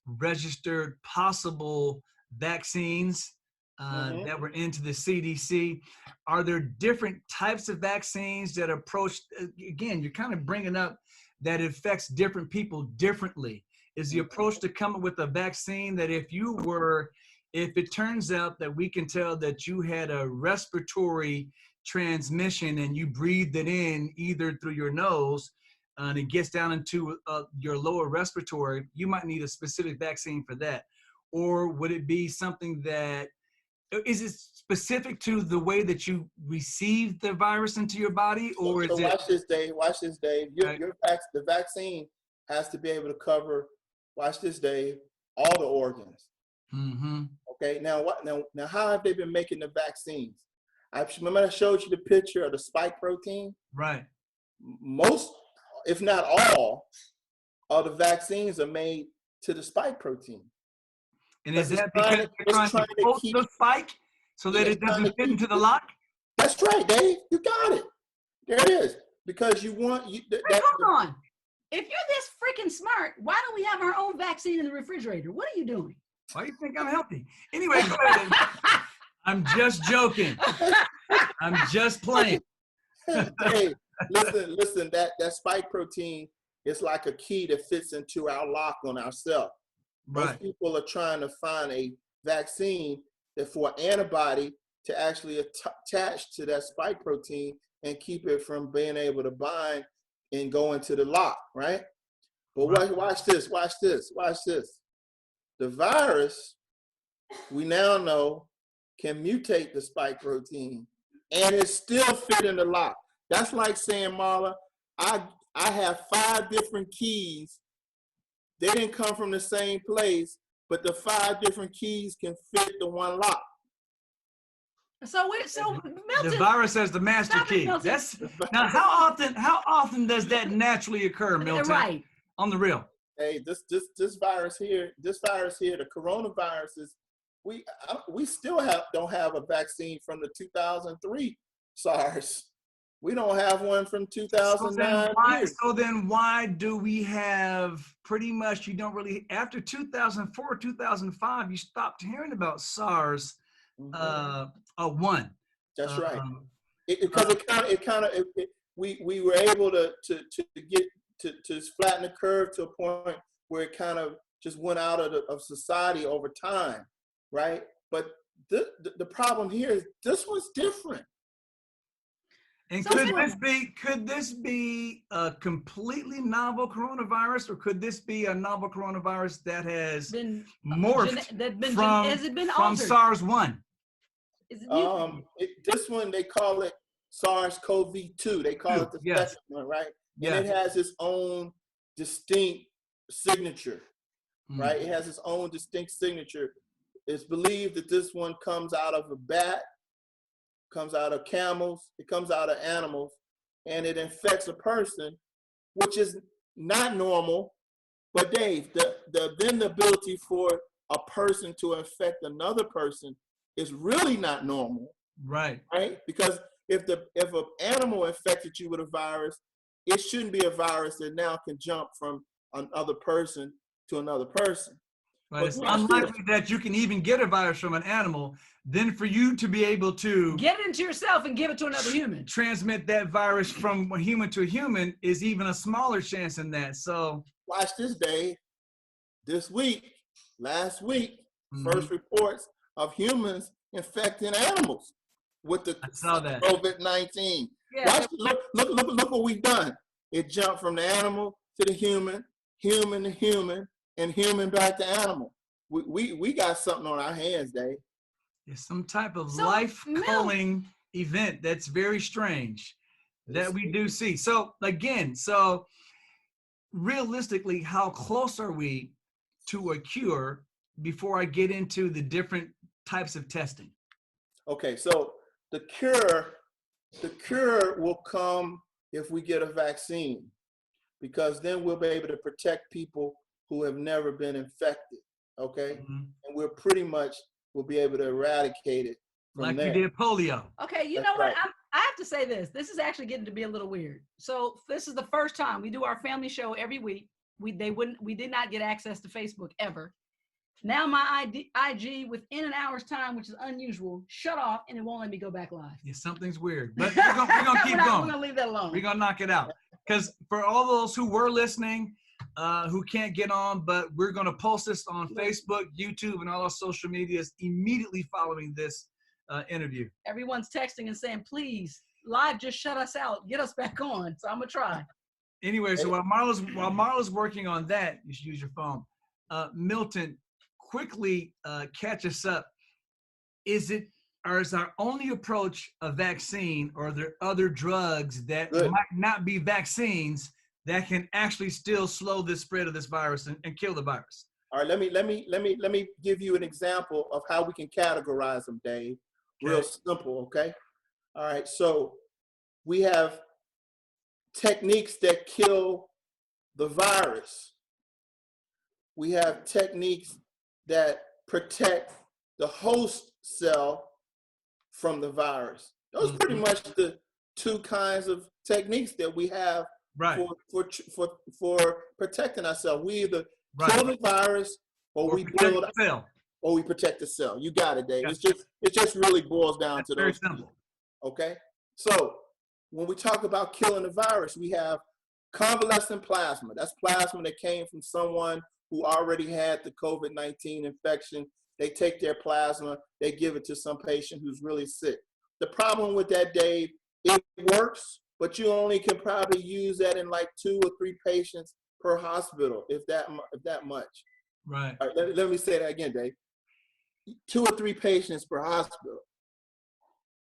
registered possible vaccines that were into the CDC. Are there different types of vaccines that approach, again, you're kind of bringing up that it affects different people differently. Is the approach to come up with a vaccine that if it turns out that we can tell that you had a respiratory transmission and you breathed it in either through your nose and it gets down into your lower respiratory, you might need a specific vaccine for that? Or would it be something that, is it specific to the way that you receive the virus into your body, or is it? Watch this, Dave. The vaccine has to be able to cover, watch this, Dave, all the organs. Okay, now how have they been making the vaccines? Remember I showed you the picture of the spike protein? Right. Most, if not all, of the vaccines are made to the spike protein. And is that because they're trying to post the spike so that it doesn't fit into the lock? That's right, Dave. You got it. There it is. Because you want hold on. If you're this freaking smart, why don't we have our own vaccine in the refrigerator? What are you doing? Why do you think I'm healthy? Anyway, go ahead. I'm just joking. I'm just playing. Hey, listen. That spike protein is like a key that fits into our lock on our cell. Right. Most people are trying to find a vaccine that for an antibody to actually attach to that spike protein and keep it from being able to bind and go into the lock, right? But watch this. The virus, we now know, can mutate the spike protein and it still fit in the lock. That's like saying, Marla, I have 5 different keys. They didn't come from the same place, but the 5 different keys can fit the one lock. So Milton, the virus has the master key. That's now how often does that naturally occur, Milton? Right. On the real. Hey, this virus here, the coronavirus is, we still don't have a vaccine from the 2003 SARS. We don't have one from 2009. So then why do we have pretty much, you don't really, after 2004, 2005, you stopped hearing about SARS 1. That's right. Because we were able to get to flatten the curve to a point where it kind of just went out of society over time, right? But the problem here is this was different. And could this be a completely novel coronavirus, or could this be a novel coronavirus that has been morphed from SARS-1? This one, they call it SARS-CoV-2. They call it the second one, right? And it has its own distinct signature, right? It has its own distinct signature. It's believed that this one comes out of a bat, comes out of camels, it comes out of animals, and it infects a person, which is not normal. But Dave, the ability for a person to infect another person is really not normal. Right. Right? Because if an animal infected you with a virus, it shouldn't be a virus that now can jump from another person to another person. But it's unlikely that you can even get a virus from an animal. Then for you to be able to get it into yourself and give it to another human, transmit that virus from a human to a human is even a smaller chance than that. So watch this, Dave. Last week, first reports of humans infecting animals with the COVID-19. Yeah. Look what we've done. It jumped from the animal to the human, human to human, and human back to animal. We got something on our hands, Dave. It's some type of life-calling event that's very strange that we do see. So again, realistically, how close are we to a cure before I get into the different types of testing? Okay, so the cure will come if we get a vaccine, because then we'll be able to protect people who have never been infected, okay? And we'll pretty much will be able to eradicate it like we did polio. Okay, you know what? I have to say this. This is actually getting to be a little weird. So this is the first time we do our family show every week. We did not get access to Facebook ever. Now my IG within an hour's time, which is unusual, shut off and it won't let me go back live. Yeah, something's weird. But we're gonna keep going. We're gonna leave that alone. We're gonna knock it out. Because for all those who were listening, who can't get on, but we're going to post this on Facebook, YouTube, and all our social medias immediately following this interview. Everyone's texting and saying, please, live, just shut us out. Get us back on. So I'm going to try. Anyway, so while Marla's working on that, you should use your phone. Milton, quickly catch us up. Is our only approach a vaccine, or are there other drugs that might not be vaccines that can actually still slow the spread of this virus and kill the virus? All right, let me give you an example of how we can categorize them, Dave. Real simple, okay? All right, so we have techniques that kill the virus. We have techniques that protect the host cell from the virus. Those are pretty much the two kinds of techniques that we have for protecting ourselves. We either kill the virus or we build or we protect the cell. You got it, Dave. It just really boils down to those. Very simple. Okay. So when we talk about killing the virus, we have convalescent plasma. That's plasma that came from someone who already had the COVID-19 infection. They take their plasma, they give it to some patient who's really sick. The problem with that, Dave, it works, but you only can probably use that in like 2 or 3 patients per hospital, if that much. Right. All right, let me say that again, Dave. 2 or 3 patients per hospital.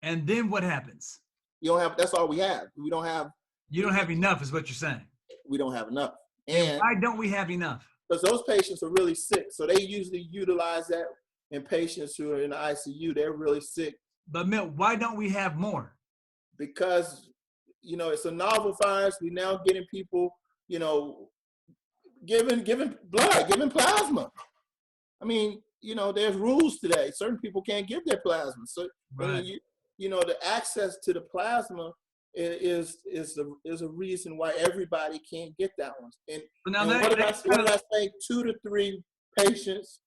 And then what happens? You don't have. That's all we have. We don't have. You don't have enough, is what you're saying. We don't have enough. And why don't we have enough? Because those patients are really sick, so they usually utilize that in patients who are in the ICU. They're really sick. But Milt, why don't we have more? Because it's a novel virus. We now getting people, giving blood, giving plasma. I mean, there's rules today. Certain people can't give their plasma. So, right. The access to the plasma is a reason why everybody can't get that one. And, so now what did I say? 2 to 3 patients.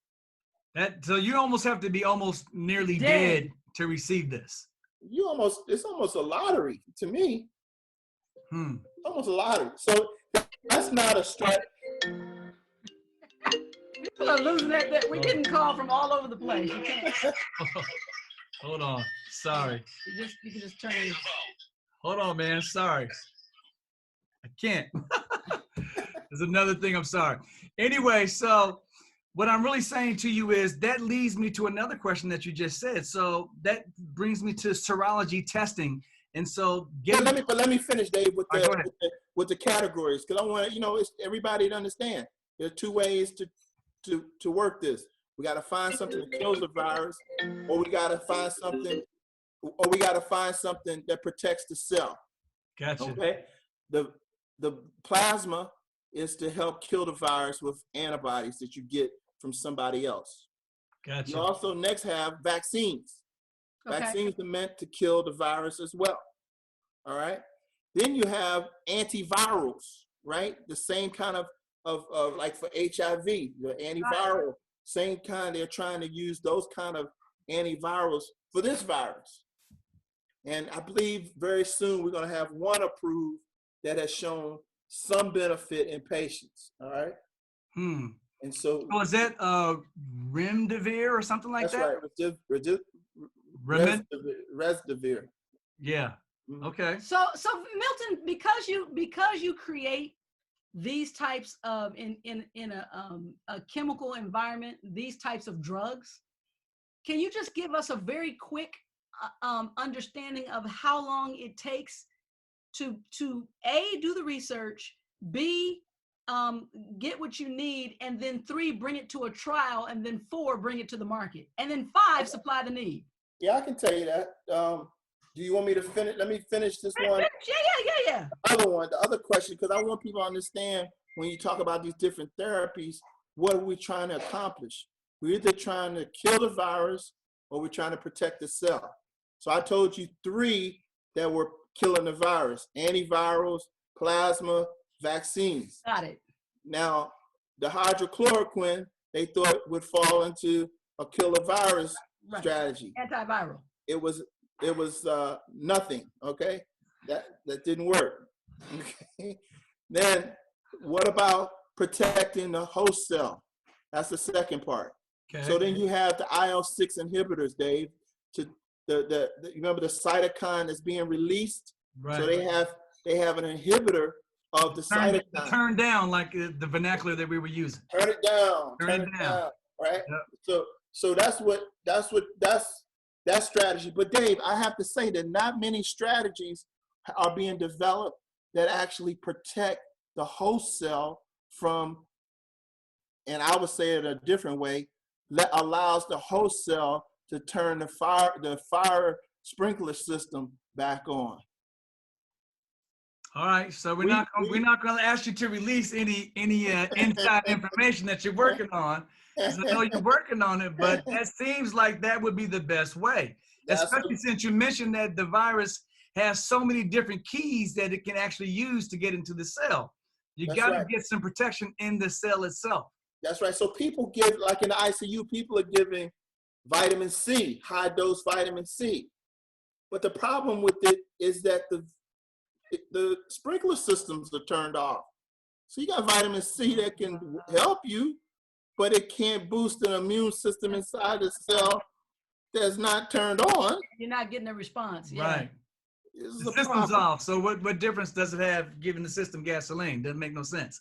So you almost have to be almost nearly dead to receive this. It's almost a lottery to me. Almost a lottery. So that's not a strategy. People are losing that. We're getting called from all over the place. You can't. Hold on. Sorry. You can just turn it. Hold on, man. Sorry. I can't. There's another thing. I'm sorry. Anyway, so what I'm really saying to you is that leads me to another question that you just said. So that brings me to serology testing. And so let me finish, Dave, with the categories, because I want it's everybody to understand. There are 2 ways to work this. We got to find something that kills the virus, or we got to find something that protects the cell. Gotcha. Okay. The plasma is to help kill the virus with antibodies that you get from somebody else. Gotcha. You also next have vaccines. Okay. Vaccines are meant to kill the virus as well. All right. Then you have antivirals, right? The same kind of like for HIV, the antiviral, same kind. They're trying to use those kind of antivirals for this virus. And I believe very soon we're going to have one approved that has shown some benefit in patients. All right. And so is that remdesivir or something like that? That's right. Remdesivir. Yeah. Okay. So Milton, because you create these types of in a chemical environment, these types of drugs, can you just give us a very quick understanding of how long it takes to A, do the research, B, get what you need, and then 3, bring it to a trial, and then 4, bring it to the market, and then 5, supply the need? Yeah, I can tell you that. Do you want me to finish? Let me finish this one. Yeah. The other question, because I want people to understand when you talk about these different therapies, what are we trying to accomplish? We're either trying to kill the virus or we're trying to protect the cell. So I told you 3 that were killing the virus: antivirals, plasma, vaccines. Got it. Now, the hydrochloroquine, they thought would fall into a kill the virus strategy. Antiviral. It was nothing. Okay, that didn't work. Okay. Then what about protecting the host cell? That's the second part. Okay. So then you have the IL-6 inhibitors, Dave. To you remember the cytokine that's being released. Right. So they have an inhibitor of the cytokine. Turn down, like the vernacular that we were using. Turn it down. Turn it down. Right. Yep. So that's that strategy. But Dave, I have to say that not many strategies are being developed that actually protect the host cell from, and I would say it a different way, that allows the host cell to turn the fire sprinkler system back on. All right, so we're not going to ask you to release any inside information that you're working on, because I know you're working on it. But that seems like that would be the best way, especially since you mentioned that the virus has so many different keys that it can actually use to get into the cell. You got to get some protection in the cell itself. That's right. So people give, like in the ICU, people are giving vitamin C, high dose vitamin C. But the problem with it is that the sprinkler systems are turned off. So you got vitamin C that can help you, but it can't boost an immune system inside the cell that's not turned on. You're not getting a response. Yeah. Right. The system's off. So what difference does it have giving the system gasoline? Doesn't make no sense.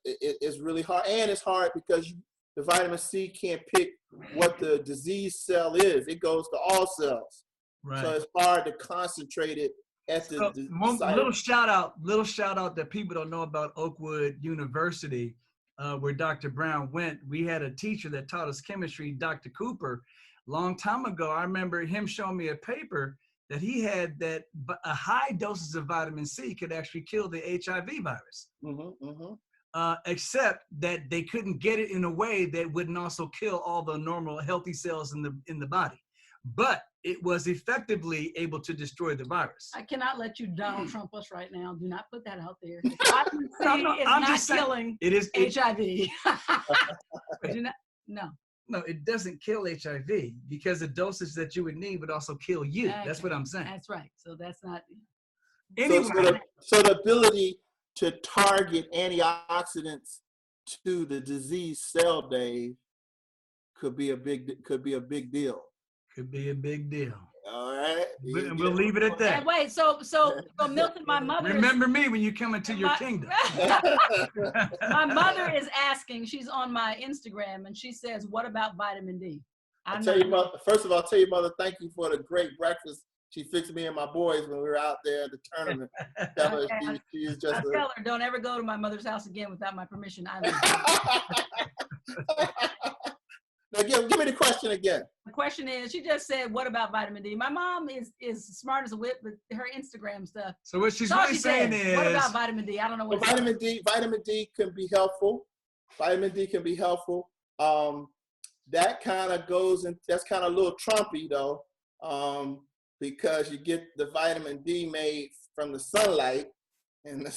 It's really hard. And it's hard because the vitamin C can't pick what the disease cell is. It goes to all cells. Right. So it's hard to concentrate it at the site. Little shout out that people don't know about Oakwood University, where Dr. Brown went. We had a teacher that taught us chemistry, Dr. Cooper. Long time ago, I remember him showing me a paper that he had that a high doses of vitamin C could actually kill the HIV virus. Except that they couldn't get it in a way that wouldn't also kill all the normal healthy cells in the body. But it was effectively able to destroy the virus. I cannot let you Donald Trump us right now. Do not put that out there. Vitamin C is I'm not just saying, killing it is HIV. Do not, no. No, it doesn't kill HIV because the dosage that you would need would also kill you. Okay. That's what I'm saying. That's right. So that's not. Anyway, so the ability to target antioxidants to the disease cell, Dave, could be a big deal. Could be a big deal. All right. We'll leave it at that. And wait, so Milton, my mother. Remember me when you come into your kingdom. My mother is asking. She's on my Instagram, and she says, "What about vitamin D?" First of all, I'll tell you, mother, thank you for the great breakfast she fixed me and my boys when we were out there at the tournament. She is just I tell her, don't ever go to my mother's house again without my permission. Now, give me the question again. The question is, she just said, "What about vitamin D?" My mom is smart as a whip, but her Instagram stuff. So what she's really saying is, what about vitamin D? I don't know what. Vitamin D can be helpful. Vitamin D can be helpful. That kind of goes in. That's kind of a little Trumpy though, because you get the vitamin D made from the sunlight, and the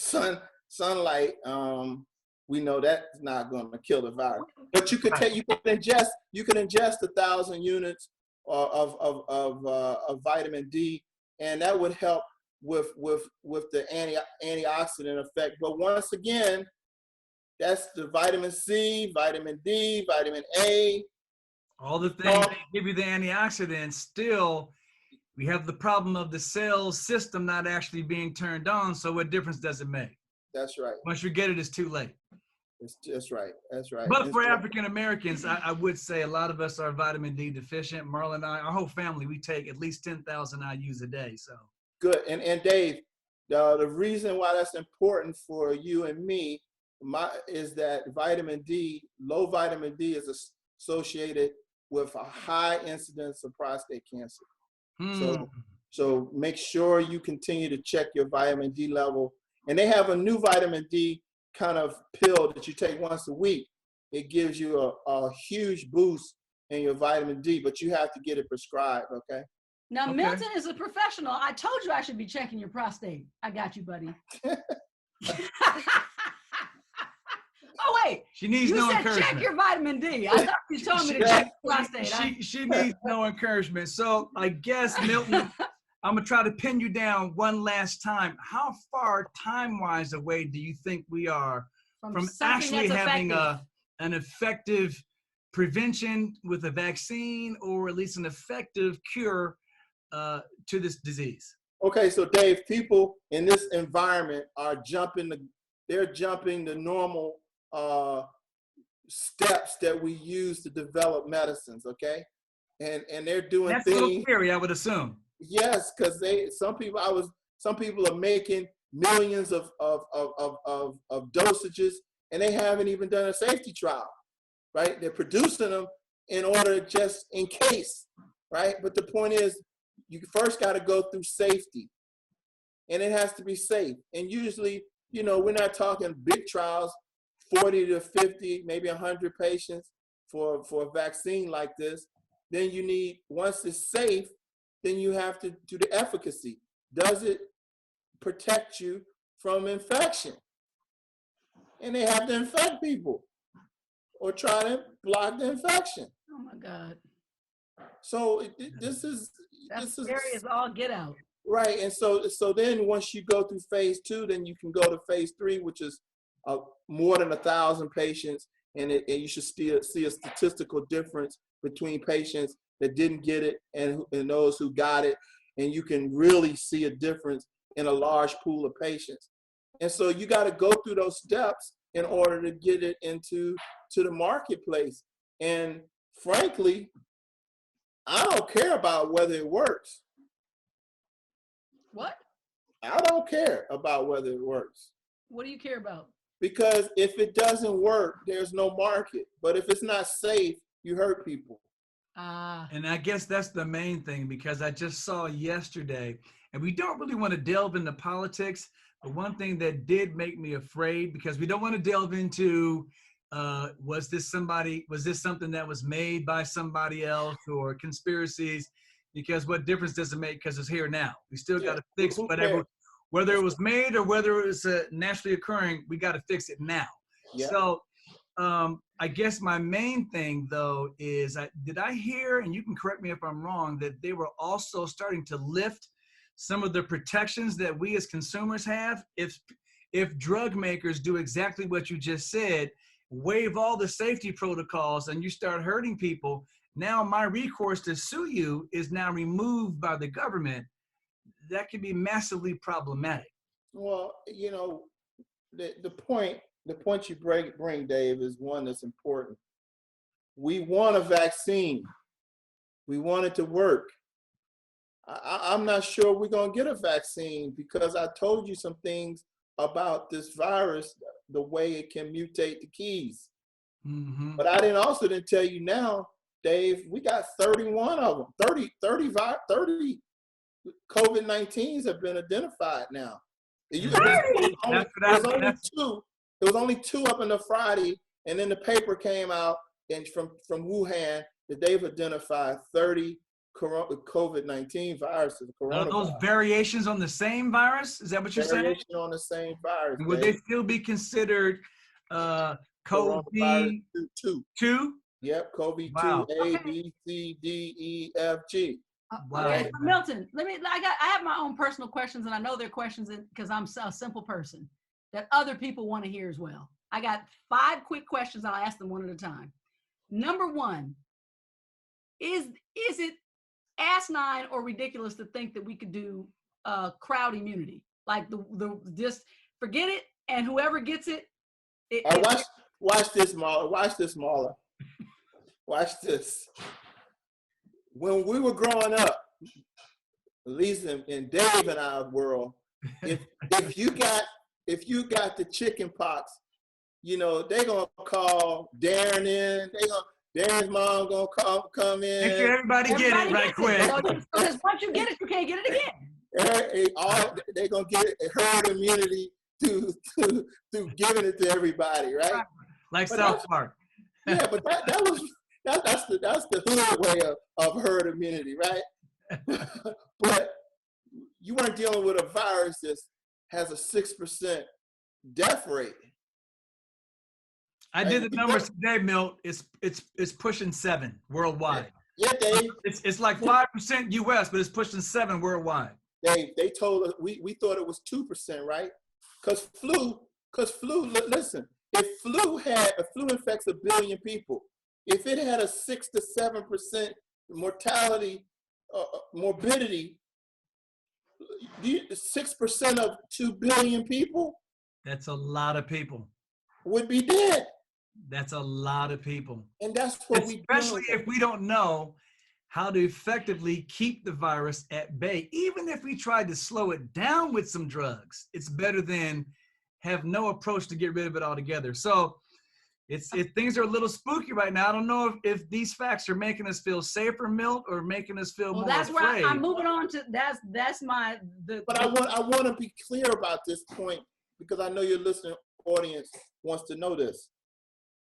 sunlight. We know that's not going to kill the virus. But you can ingest 1,000 units of vitamin D, and that would help with the antioxidant effect. But once again, that's the vitamin C, vitamin D, vitamin A. All the things that give you the antioxidants. Still, we have the problem of the cell system not actually being turned on. So what difference does it make? That's right. Once you get it, it's too late. That's right. But for African Americans, I would say a lot of us are vitamin D deficient. Marla and I, our whole family, we take at least 10,000 IUs a day. So good. And Dave, the reason why that's important for you and me is that low vitamin D is associated with a high incidence of prostate cancer. So make sure you continue to check your vitamin D level. And they have a new vitamin D kind of pill that you take once a week. It gives you a huge boost in your vitamin D, but you have to get it prescribed, okay? Now, okay. Milton is a professional. I told you I should be checking your prostate. I got you, buddy. Oh, wait. She needs no encouragement. You said check your vitamin D. I thought you told me to check your prostate. She needs no encouragement. So I guess, Milton, I'm going to try to pin you down one last time. How far time-wise away do you think we are from actually having an effective prevention with a vaccine, or at least an effective cure to this disease? Okay, so Dave, people in this environment are jumping the normal steps that we use to develop medicines, okay? And they're doing That's things. That's a little scary, I would assume. Yes, because some people are making millions of dosages, and they haven't even done a safety trial, right? They're producing them in order just in case, right? But the point is, you first got to go through safety, and it has to be safe. And usually, we're not talking big trials, 40 to 50, maybe 100 patients for a vaccine like this. Then you need, once it's safe, then you have to do the efficacy. Does it protect you from infection? And they have to infect people or try to block the infection. Oh my God. So this is scary as all get out. Right, and so then once you go through phase 2, then you can go to phase 3, which is more than 1,000 patients, and you should still see a statistical difference between patients that didn't get it and those who got it, and you can really see a difference in a large pool of patients. And so you got to go through those steps in order to get it into the marketplace. And frankly, I don't care about whether it works. What? I don't care about whether it works. What do you care about? Because if it doesn't work, there's no market. But if it's not safe, you hurt people. And I guess that's the main thing, because I just saw yesterday, and we don't really want to delve into politics, but one thing that did make me afraid, because we don't want to delve into was this something that was made by somebody else, or conspiracies, because what difference does it make, because it's here now. We still got to fix whatever, whether it was made or whether it was naturally occurring, we got to fix it now. Yeah. So I guess my main thing though is, did I hear, and you can correct me if I'm wrong, that they were also starting to lift some of the protections that we as consumers have? If drug makers do exactly what you just said, waive all the safety protocols, and you start hurting people, now my recourse to sue you is now removed by the government. That can be massively problematic. Well, you know, the point you bring, Dave, is one that's important. We want a vaccine. We want it to work. I'm not sure we're going to get a vaccine, because I told you some things about this virus, the way it can mutate the keys. Mm-hmm. But I didn't tell you now, Dave, we got 31 of them. 30 COVID-19s have been identified now. It was only two up until Friday, and then the paper came out and from Wuhan that they've identified 30 COVID-19 viruses. Are those variations on the same virus? Is that what you're saying? Variation on the same virus. And would they still be considered COVID-2? Yep, COVID-2, wow. A, B, C, D, E, F, G. Wow. Okay, Milton, I have my own personal questions, and I know they're questions because I'm a simple person that other people want to hear as well. I got 5 quick questions. I'll ask them one at a time. Number 1, is it asinine or ridiculous to think that we could do crowd immunity? Like just forget it, and whoever gets it. Watch this, Marla. Watch this, Marla. Watch this. When we were growing up, at least in Dave and our world, if you got the chicken pox, you know, they're gonna call Darren in. Darren's mom gonna come in. Make sure everybody get it right quick. Because once you get it, you can't get it again. They're gonna get herd immunity through giving it to everybody, right? Like South Park. Yeah, but that's the hood way of herd immunity, right? But you weren't dealing with a virus that has a 6% death rate. I did the numbers today, Milt. It's pushing 7 worldwide. Yeah, Dave. It's like 5% US, but it's pushing 7 worldwide. Dave, they told us we thought it was 2%, right? Because flu, listen, if flu infects 1 billion people, if it had a 6 to 7% mortality, morbidity, 6% of 2 billion people. That's a lot of people. Would be dead. That's a lot of people. And that's what especially if we don't know how to effectively keep the virus at bay. Even if we tried to slow it down with some drugs, it's better than have no approach to get rid of it altogether. So things are a little spooky right now. I don't know if these facts are making us feel safer, Milt, or making us feel more that's afraid. where I'm moving on to. But I want to be clear about this point, because I know your listening audience wants to know this.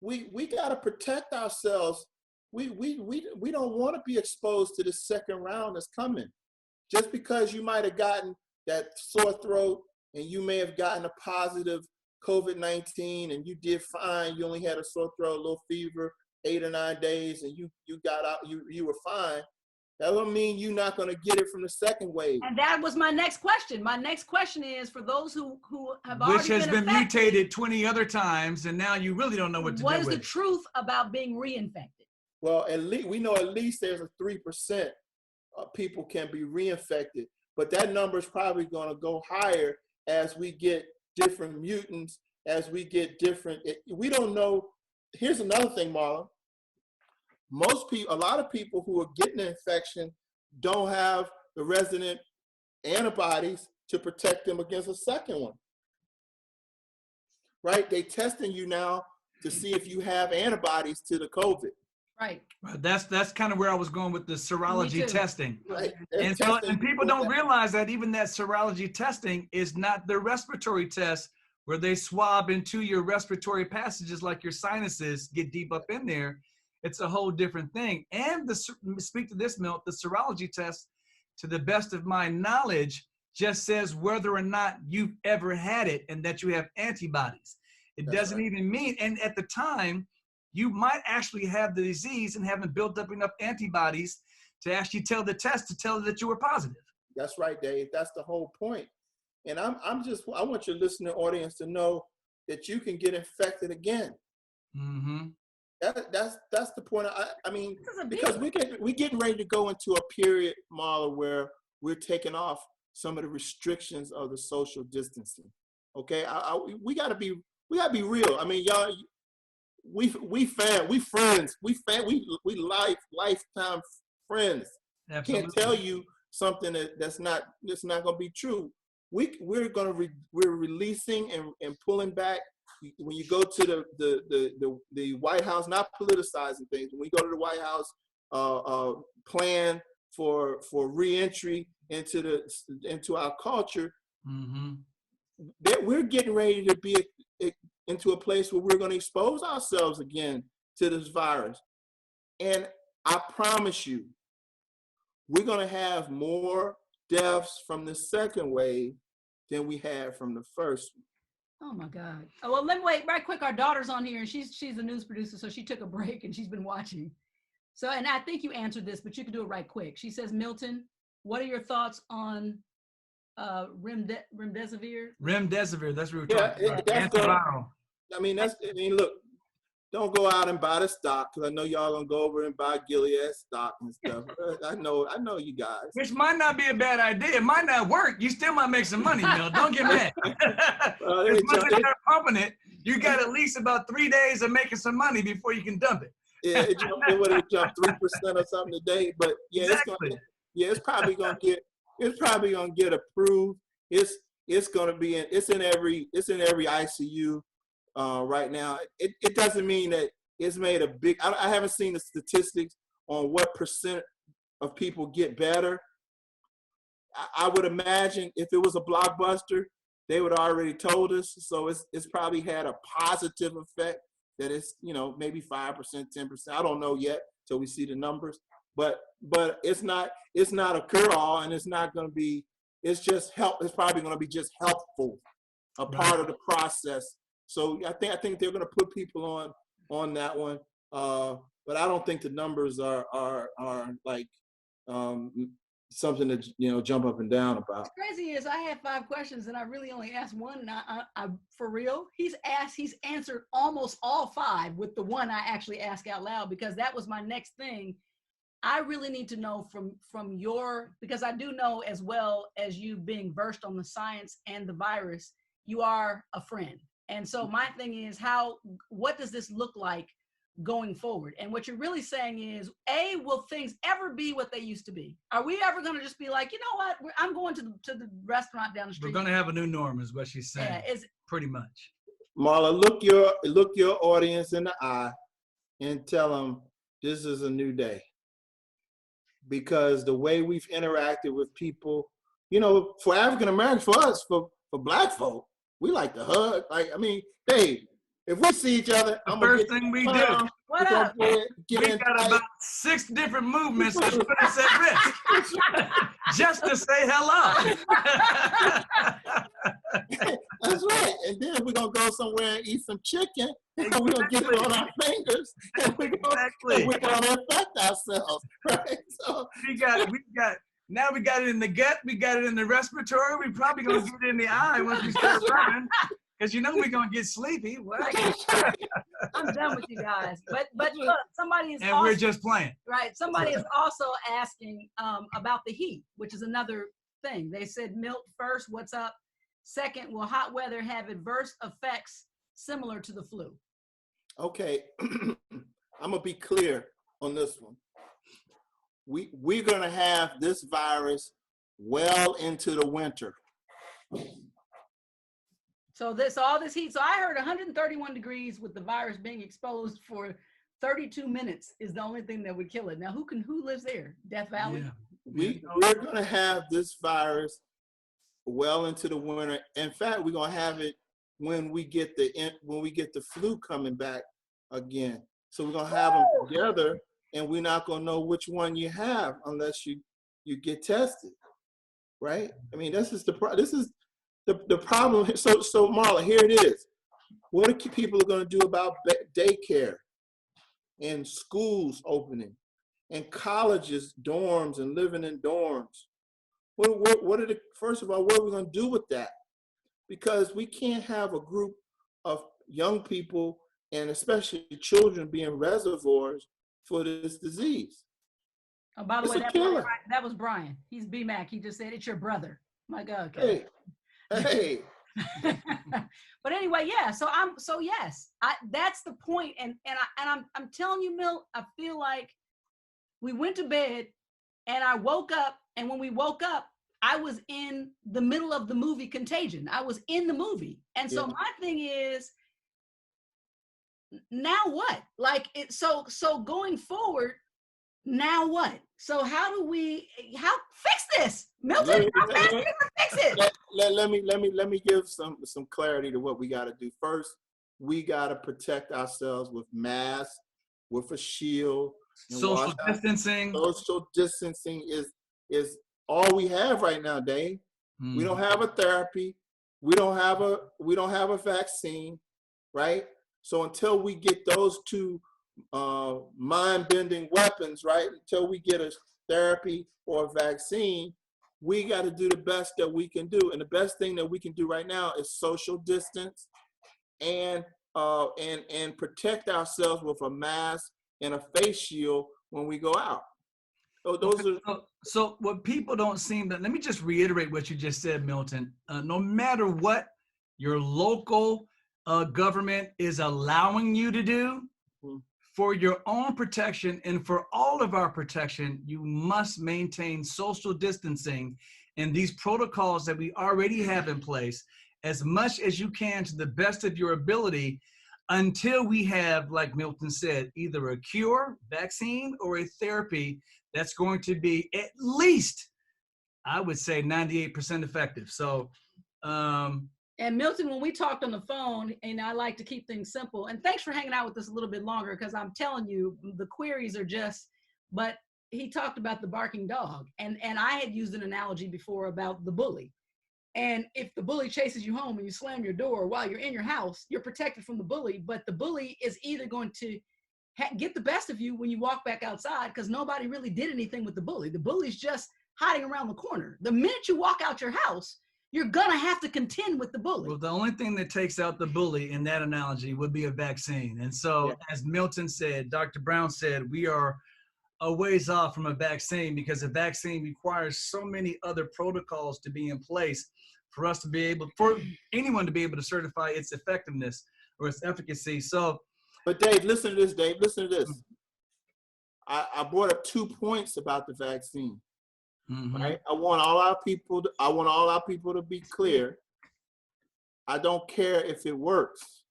We got to protect ourselves. We don't want to be exposed to the second round that's coming. Just because you might have gotten that sore throat and you may have gotten a positive COVID-19 and you did fine, you only had a sore throat, a little fever, 8 or 9 days, and you got out, you were fine. That don't mean you're not going to get it from the second wave. And that was my next question. My next question is for those who have already Which has been affected, mutated 20 other times, and now you really don't know what to do with it. What is the truth about being reinfected? Well, we know at least there's a 3% of people can be reinfected, but that number is probably going to go higher as we get different mutants as we get different. We don't know. Here's another thing, Marla. A lot of people who are getting the infection don't have the resident antibodies to protect them against a second one. Right? They testing you now to see if you have antibodies to the COVID. Right. That's kind of where I was going with the serology testing. Right. And so, and people don't realize that even that serology testing is not the respiratory test where they swab into your respiratory passages like your sinuses get deep up in there. It's a whole different thing. And speak to this, Milt, the serology test, to the best of my knowledge, just says whether or not you've ever had it and that you have antibodies. It doesn't even mean, and at the time, you might actually have the disease and haven't built up enough antibodies to actually tell the test to tell that you were positive. That's right, Dave. That's the whole point. And I want your listening audience to know that you can get infected again. Mm-hmm. That's the point. I mean, because we're getting ready to go into a period, Marla, where we're taking off some of the restrictions of the social distancing. Okay, we gotta be real. I mean, y'all, we friends, lifetime friends. Absolutely. Can't tell you something that's not gonna be true. We're releasing and pulling back. When you go to the White House, not politicizing things. When we go to the White House plan for reentry into our culture, mm-hmm. that we're getting ready to be into a place where we're going to expose ourselves again to this virus. And I promise you, we're going to have more deaths from the second wave than we had from the first one. Oh my God. Oh, well, let me wait right quick. Our daughter's on here and she's a news producer. So she took a break and she's been watching. So, and I think you answered this, but you can do it right quick. She says, Milton, what are your thoughts on remdesivir? Remdesivir, that's what we're talking about. Antiviral. Look, don't go out and buy the stock, because I know y'all gonna go over and buy Gilead stock and stuff. I know you guys. Which might not be a bad idea. It might not work. You still might make some money, Mill. Don't get mad. As much as they're pumping it, you got at least about 3 days of making some money before you can dump it. Yeah, it jumped 3% or something today. But yeah, exactly. It's probably gonna get approved. It's in every ICU right now. It doesn't mean that it's made a big. I haven't seen the statistics on what percent of people get better. I would imagine if it was a blockbuster, they would have already told us. So it's probably had a positive effect. That it's maybe 5%, 10%. I don't know yet till we see the numbers. But it's not a cure-all, and it's not going to be. It's just help. It's probably going to be just helpful, a part of the process. So I think they're going to put people on that one. But I don't think the numbers are like something to jump up and down about. What's crazy is I had 5 questions and I really only asked one. And I for real, he's answered almost all 5 with the one I actually asked out loud, because that was my next thing. I really need to know from your, because I do know, as well as you being versed on the science and the virus, you are a friend. And so my thing is, what does this look like going forward? And what you're really saying is, will things ever be what they used to be? Are we ever going to just be like, you know what, I'm going to the restaurant down the street? We're going to have a new norm, is what she's saying. Yeah, pretty much. Marla, look your audience in the eye and tell them this is a new day. Because the way we've interacted with people, for African Americans, for us, for Black folk, we like to hug. Dave, if we see each other, the first thing we do. What up? We got about 6 different movements to put us at risk, just to say hello. That's right. And then we're going to go somewhere and eat some chicken, and we're going to get it on our fingers, and we're going to infect ourselves, right? So we got now we got it in the gut, we got it in the respiratory, we probably going to get it in the eye once we start running. Because we're going to get sleepy. I'm done with you guys. But look, somebody is and we're just playing. Right. Somebody is also asking about the heat, which is another thing. They said, Milt, first, what's up? Second, will hot weather have adverse effects similar to the flu? Okay, I'm gonna be clear on this one. We're gonna have this virus well into the winter. So all this heat. So I heard 131 degrees with the virus being exposed for 32 minutes is the only thing that would kill it. Now, who lives there? Death Valley? Yeah. We're gonna have this virus well into the winter. In fact, we're gonna have it when we get the flu coming back again. So we're gonna have them together, and we're not gonna know which one you have unless you get tested, right? I mean, this is the problem. So Marla, here it is. What are people going to do about daycare and schools opening and colleges, dorms, and living in dorms? First of all, what are we going to do with that? Because we can't have a group of young people and especially children being reservoirs for this disease. Oh, by the way, that was Brian. He's B-Mac. He just said it's your brother. My God. Okay. Hey. But anyway, yeah. Yes, that's the point. And I'm telling you, Milt, I feel like we went to bed and I woke up, and when we woke up, I was in the middle of the movie Contagion. I was in the movie. And so my thing is, now what? Like so going forward, now what? So how fix this? Milton, how fast can we fix it? Let me give some clarity to what we got to do. First, we got to protect ourselves with masks, with a shield. Social distancing. Social distancing is all we have right now, Dave. We don't have a therapy. We don't have a vaccine, right? So until we get those two mind-bending weapons, right? Until we get a therapy or a vaccine, we got to do the best that we can do. And the best thing that we can do right now is social distance and protect ourselves with a mask and a face shield when we go out. So what people don't seem to, let me just reiterate what you just said, Milton. No matter what your local government is allowing you to do, for your own protection and for all of our protection, you must maintain social distancing and these protocols that we already have in place as much as you can to the best of your ability until we have, like Milton said, either a cure, vaccine, or a therapy that's going to be at least, I would say, 98% effective. So, and Milton, when we talked on the phone, and I like to keep things simple, and thanks for hanging out with us a little bit longer, because I'm telling you, the queries are just, but he talked about the barking dog. And I had used an analogy before about the bully. And if the bully chases you home and you slam your door while you're in your house, you're protected from the bully, but the bully is either going to get the best of you when you walk back outside, because nobody really did anything with the bully. The bully's just hiding around the corner. The minute you walk out your house, you're gonna have to contend with the bully. Well, the only thing that takes out the bully in that analogy would be a vaccine. And so, as Milton said, Dr. Brown said, we are a ways off from a vaccine because a vaccine requires so many other protocols to be in place for us to be able, for anyone to be able to certify its effectiveness or its efficacy. So, but Dave, listen to this, Dave, listen to this. I brought up 2 points about the vaccine. Right? I want all our people to be clear. I don't care if it works.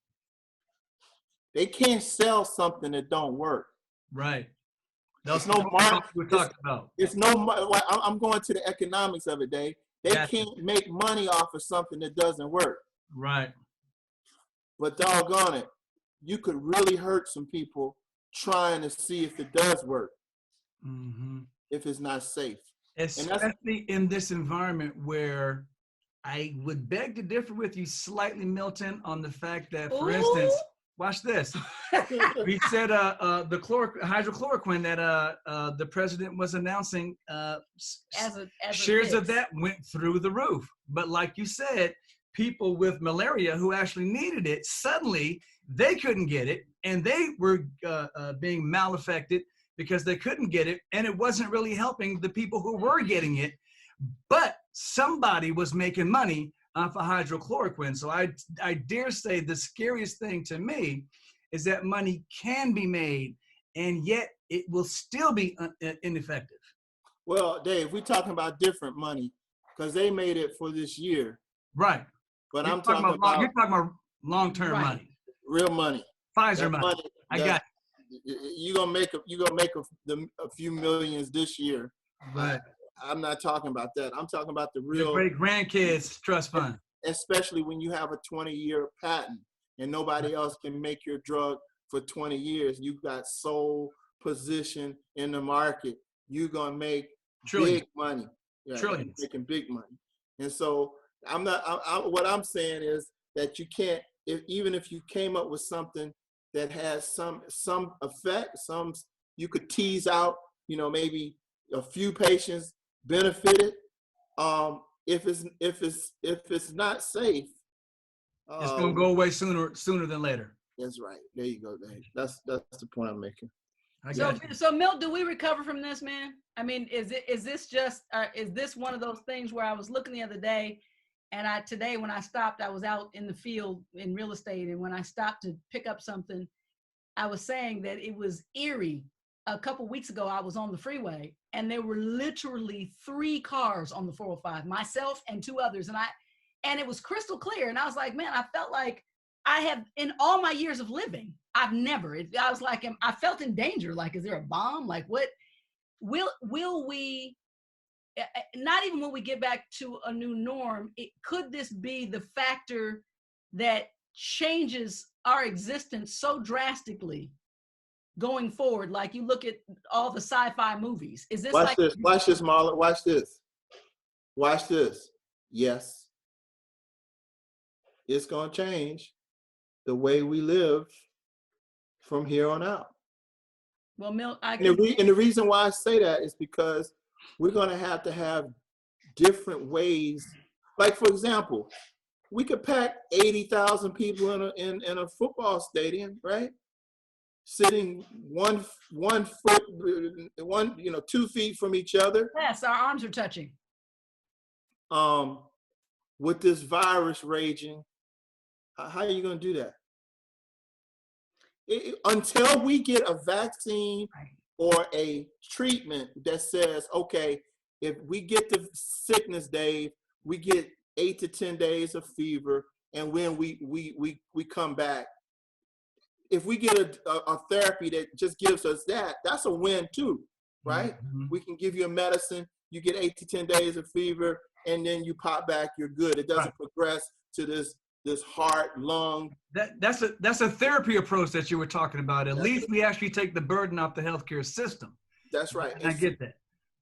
They can't sell something that don't work. Right. There's no market. We're talking about. It's no. I'm going to the economics of it, Dave. They can't make money off of something that doesn't work. Right. But doggone it, you could really hurt some people trying to see if it does work. If it's not safe. Especially in this environment where I would beg to differ with you slightly, Milton, on the fact that, for instance, watch this. We said the hydrochloroquine that the president was announcing, shares of that went through the roof. But like you said, people with malaria who actually needed it, suddenly they couldn't get it, and they were being malaffected because they couldn't get it, and it wasn't really helping the people who were getting it. But somebody was making money for hydrochloroquine. So I dare say the scariest thing to me is that money can be made, and yet it will still be ineffective. Well, Dave, we're talking about different money because they made it for this year. Right. But You're I'm talking about you're talking about long-term Right. money. real money. Pfizer That money. I got you're gonna make a few millions this year. Right. I'm not talking about that. I'm talking about the Your real, great grandkids trust fund. especially when you have a 20-year patent and nobody else can make your drug for 20 years. You've got sole position in the market. You're gonna make Trillions. big money. Yeah, Trillions. making big money. And so I'm not. What I'm saying is that you can't. Even if you came up with something that has some effect, you could tease out. Maybe a few patients benefited. If it's not safe, It's gonna go away sooner than later. that's right. There you go, Dave. That's the point I'm making. So Milt, do we recover from this, man? I mean, is this one of those things where I was looking the other day, and today when I stopped, I was out in the field in real estate, and when I stopped to pick up something, I was saying that it was eerie. A couple weeks ago, I was on the freeway, and there were literally 3 cars on the 405, myself and 2 others, and it was crystal clear. And I was like, man, I felt like I have, in all my years of living, I've never. I was like, I felt in danger. Like, is there a bomb? Like, what will we? Not even when we get back to a new norm, could this be the factor that changes our existence so drastically going forward? Like, you look at all the sci-fi movies. Is this Watch this, Marla. Watch this. Yes, it's gonna change the way we live from here on out. Well, Milt, and the reason why I say that is because we're gonna have to have different ways. Like, for example, we could pack 80,000 people in a football stadium, right? Sitting 1 foot, 2 feet from each other. Yes, our arms are touching. With this virus raging, how are you going to do that? Until we get a vaccine or a treatment that says, okay, if we get the sickness, Dave, we get 8 to 10 days of fever, and when we come back, if we get a therapy that just gives us that, that's a win too, right? Mm-hmm. We can give you a medicine, you get 8 to 10 days of fever, and then you pop back, you're good. It doesn't progress to this heart, lung. That's a therapy approach that you were talking about. At least we actually take the burden off the healthcare system. That's right. And I get that.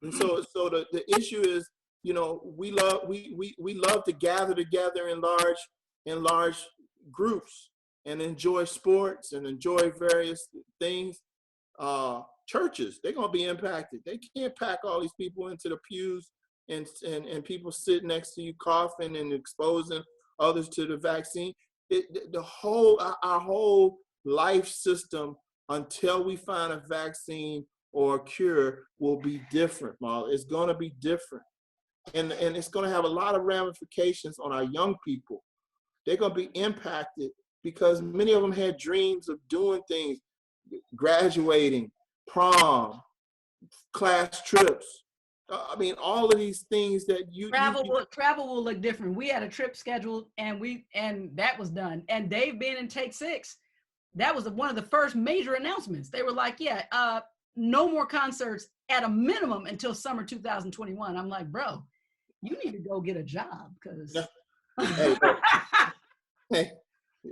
And so the issue is, we love to gather together in large groups and enjoy sports and enjoy various things. Churches, they're gonna be impacted. They can't pack all these people into the pews and people sit next to you coughing and exposing others to the vaccine. Our whole life system, until we find a vaccine or a cure, will be different, Marla. It's gonna be different. And it's gonna have a lot of ramifications on our young people. They're gonna be impacted because many of them had dreams of doing things, graduating, prom, class trips. I mean, all of these things that travel will look different. We had a trip scheduled, and that was done. And Dave being in Take 6, that was one of the first major announcements. They were like, no more concerts at a minimum until summer 2021. I'm like, bro, you need to go get a job because.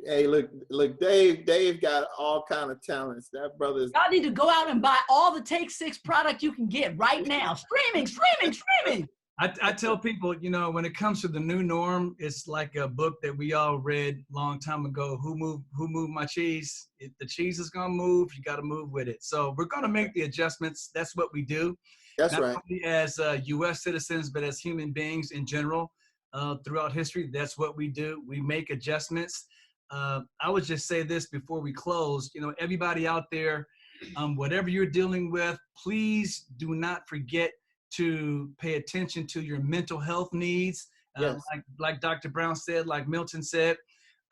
Hey, look, Dave got all kind of talents. That brother's. Y'all need to go out and buy all the Take 6 product you can get right now. Streaming. I tell people, when it comes to the new norm, it's like a book that we all read a long time ago. Who moved my cheese? If the cheese is gonna move, you got to move with it. So we're gonna make the adjustments. That's what we do. That's Not right. only as U.S. citizens, but as human beings in general, throughout history, that's what we do. We make adjustments. I would just say this before we close, everybody out there, whatever you're dealing with, please do not forget to pay attention to your mental health needs, Yes. Like Dr. Brown said, like Milton said,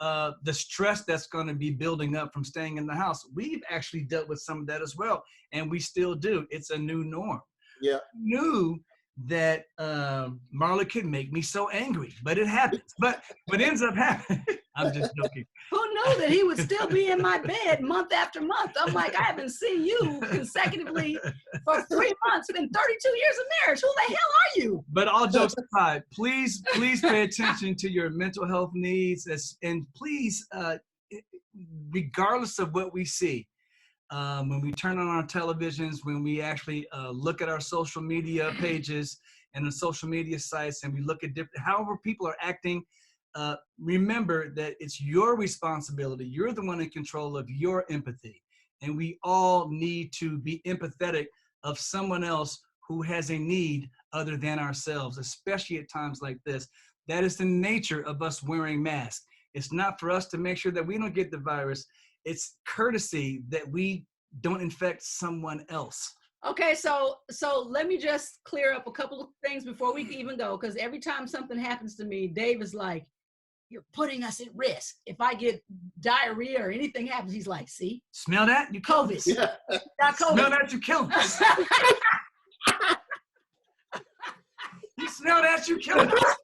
the stress that's going to be building up from staying in the house. We've actually dealt with some of that as well, and we still do. It's a new norm. Yeah. Knew that Marla could make me so angry, but it happens. But what ends up happening, I'm just joking. Who knew that he would still be in my bed month after month? I'm like, I haven't seen you consecutively for 3 months. It's been 32 years of marriage. Who the hell are you? But all jokes aside, please pay attention to your mental health needs, and please, regardless of what we see, when we turn on our televisions, when we actually look at our social media pages and the social media sites, and we look at however people are acting, remember that it's your responsibility. You're the one in control of your empathy. And we all need to be empathetic of someone else who has a need other than ourselves, especially at times like this. That is the nature of us wearing masks. It's not for us to make sure that we don't get the virus. It's courtesy that we don't infect someone else. Okay, so let me just clear up a couple of things before we can even go, because every time something happens to me, Dave is like, you're putting us at risk. If I get diarrhea or anything happens, he's like, see? Smell that? You killed COVID. us. Yeah. Not COVID. Smell that? You killed us. You smell that? You killed us.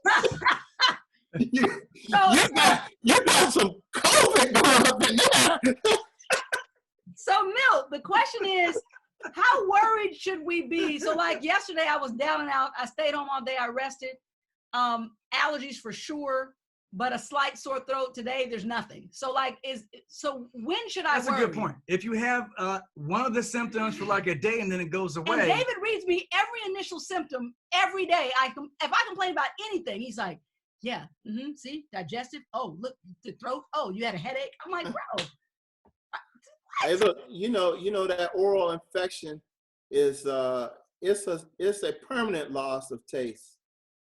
You got some COVID going up in there. So Milt, the question is, how worried should we be? So like yesterday I was down and out. I stayed home all day. I rested. Allergies for sure, but a slight sore throat. Today there's nothing. So like when should I worry? That's a good point. If you have one of the symptoms for like a day and then it goes away. And David reads me every initial symptom every day. If I complain about anything, he's like, yeah, see, digestive. Oh, look, the throat. Oh, you had a headache. I'm like, bro. Hey, look, you know that oral infection is it's a permanent loss of taste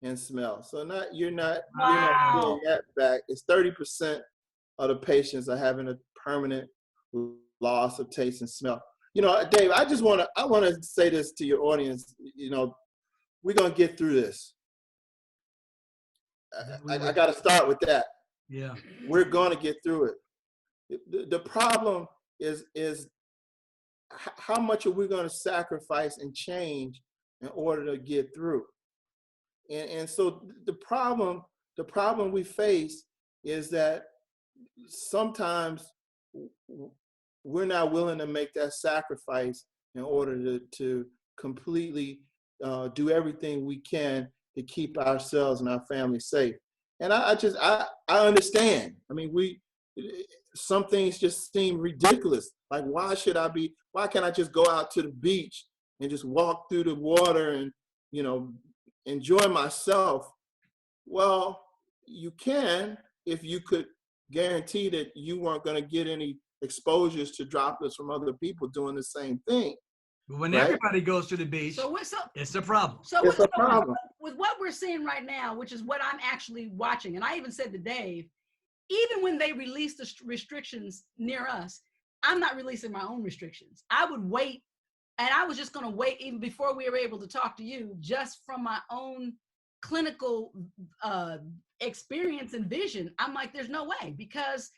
and smell. So you're not getting that back. It's 30% of the patients are having a permanent loss of taste and smell. You know, Dave, I want to say this to your audience. You know, we're gonna get through this. I got to start with that. Yeah, we're gonna get through it. The problem is how much are we going to sacrifice and change in order to get through? And so the problem we face is that sometimes we're not willing to make that sacrifice in order to completely do everything we can to keep ourselves and our family safe. And I understand. I mean, some things just seem ridiculous. Like, why can't I just go out to the beach and just walk through the water and, you know, enjoy myself? Well, you can if you could guarantee that you weren't going to get any exposures to droplets from other people doing the same thing. But when everybody goes to the beach, it's a problem. It's a problem. With what we're seeing right now, which is what I'm actually watching, and I even said to Dave, even when they release the restrictions near us, I'm not releasing my own restrictions. I would wait, and I was just going to wait even before we were able to talk to you, just from my own clinical experience and vision. I'm like, there's no way, because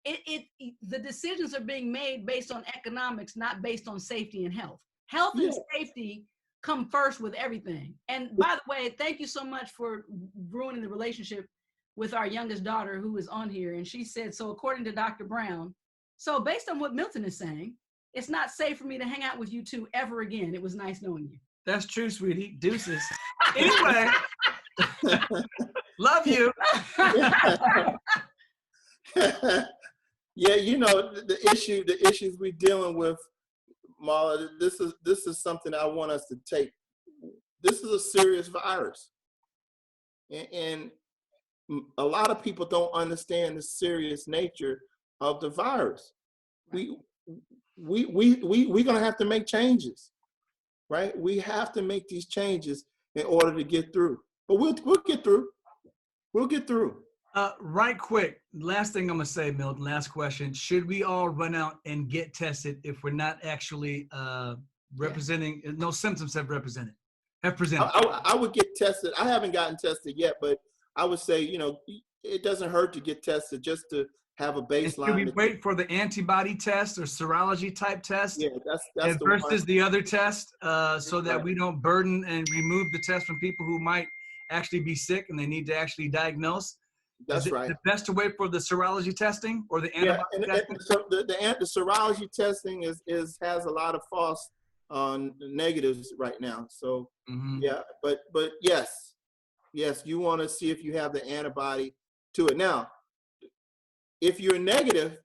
the decisions are being made based on economics, not based on safety and health. Health and safety come first with everything. And by the way, thank you so much for ruining the relationship with our youngest daughter who is on here. And she said, so according to Dr. Brown, so based on what Milton is saying, it's not safe for me to hang out with you two ever again. It was nice knowing you. That's true, sweetie. Deuces. Anyway, love you. Yeah, you know, the issues we're dealing with, Marla, this is something I want us to take. This is a serious virus. And a lot of people don't understand the serious nature of the virus. We're gonna have to make changes, right? We have to make these changes in order to get through. But we'll get through. We'll get through. Right quick, last thing I'm gonna say, Milton, last question. Should we all run out and get tested if we're not actually representing, no symptoms have presented? I would get tested. I haven't gotten tested yet, but I would say, it doesn't hurt to get tested just to have a baseline. Should we wait for the antibody test or serology type test? Yeah, that's the versus one. the other test, so that Right. we don't burden and remove the test from people who might actually be sick and they need to actually diagnose. That's Is it right. the best to wait for the serology testing or the Yeah, antibody and testing? so the serology testing has a lot of false negatives right now. So Mhm. yeah, but yes, you want to see if you have the antibody to it. Now, if you're negative,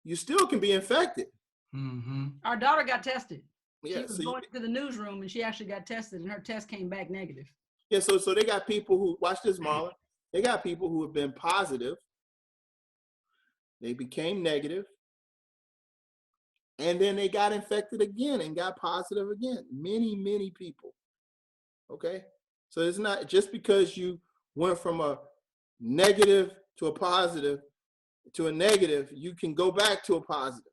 you still can be infected. Mhm. Our daughter got tested. She Yeah, was so going to the newsroom and she actually got tested and her test came back negative. yeah, so they got people who, watch this, Marla. They got people who have been positive. They became negative, and then they got infected again and got positive again. Many people. Okay, so it's not just because you went from a negative to a positive to a negative, you can go back to a positive.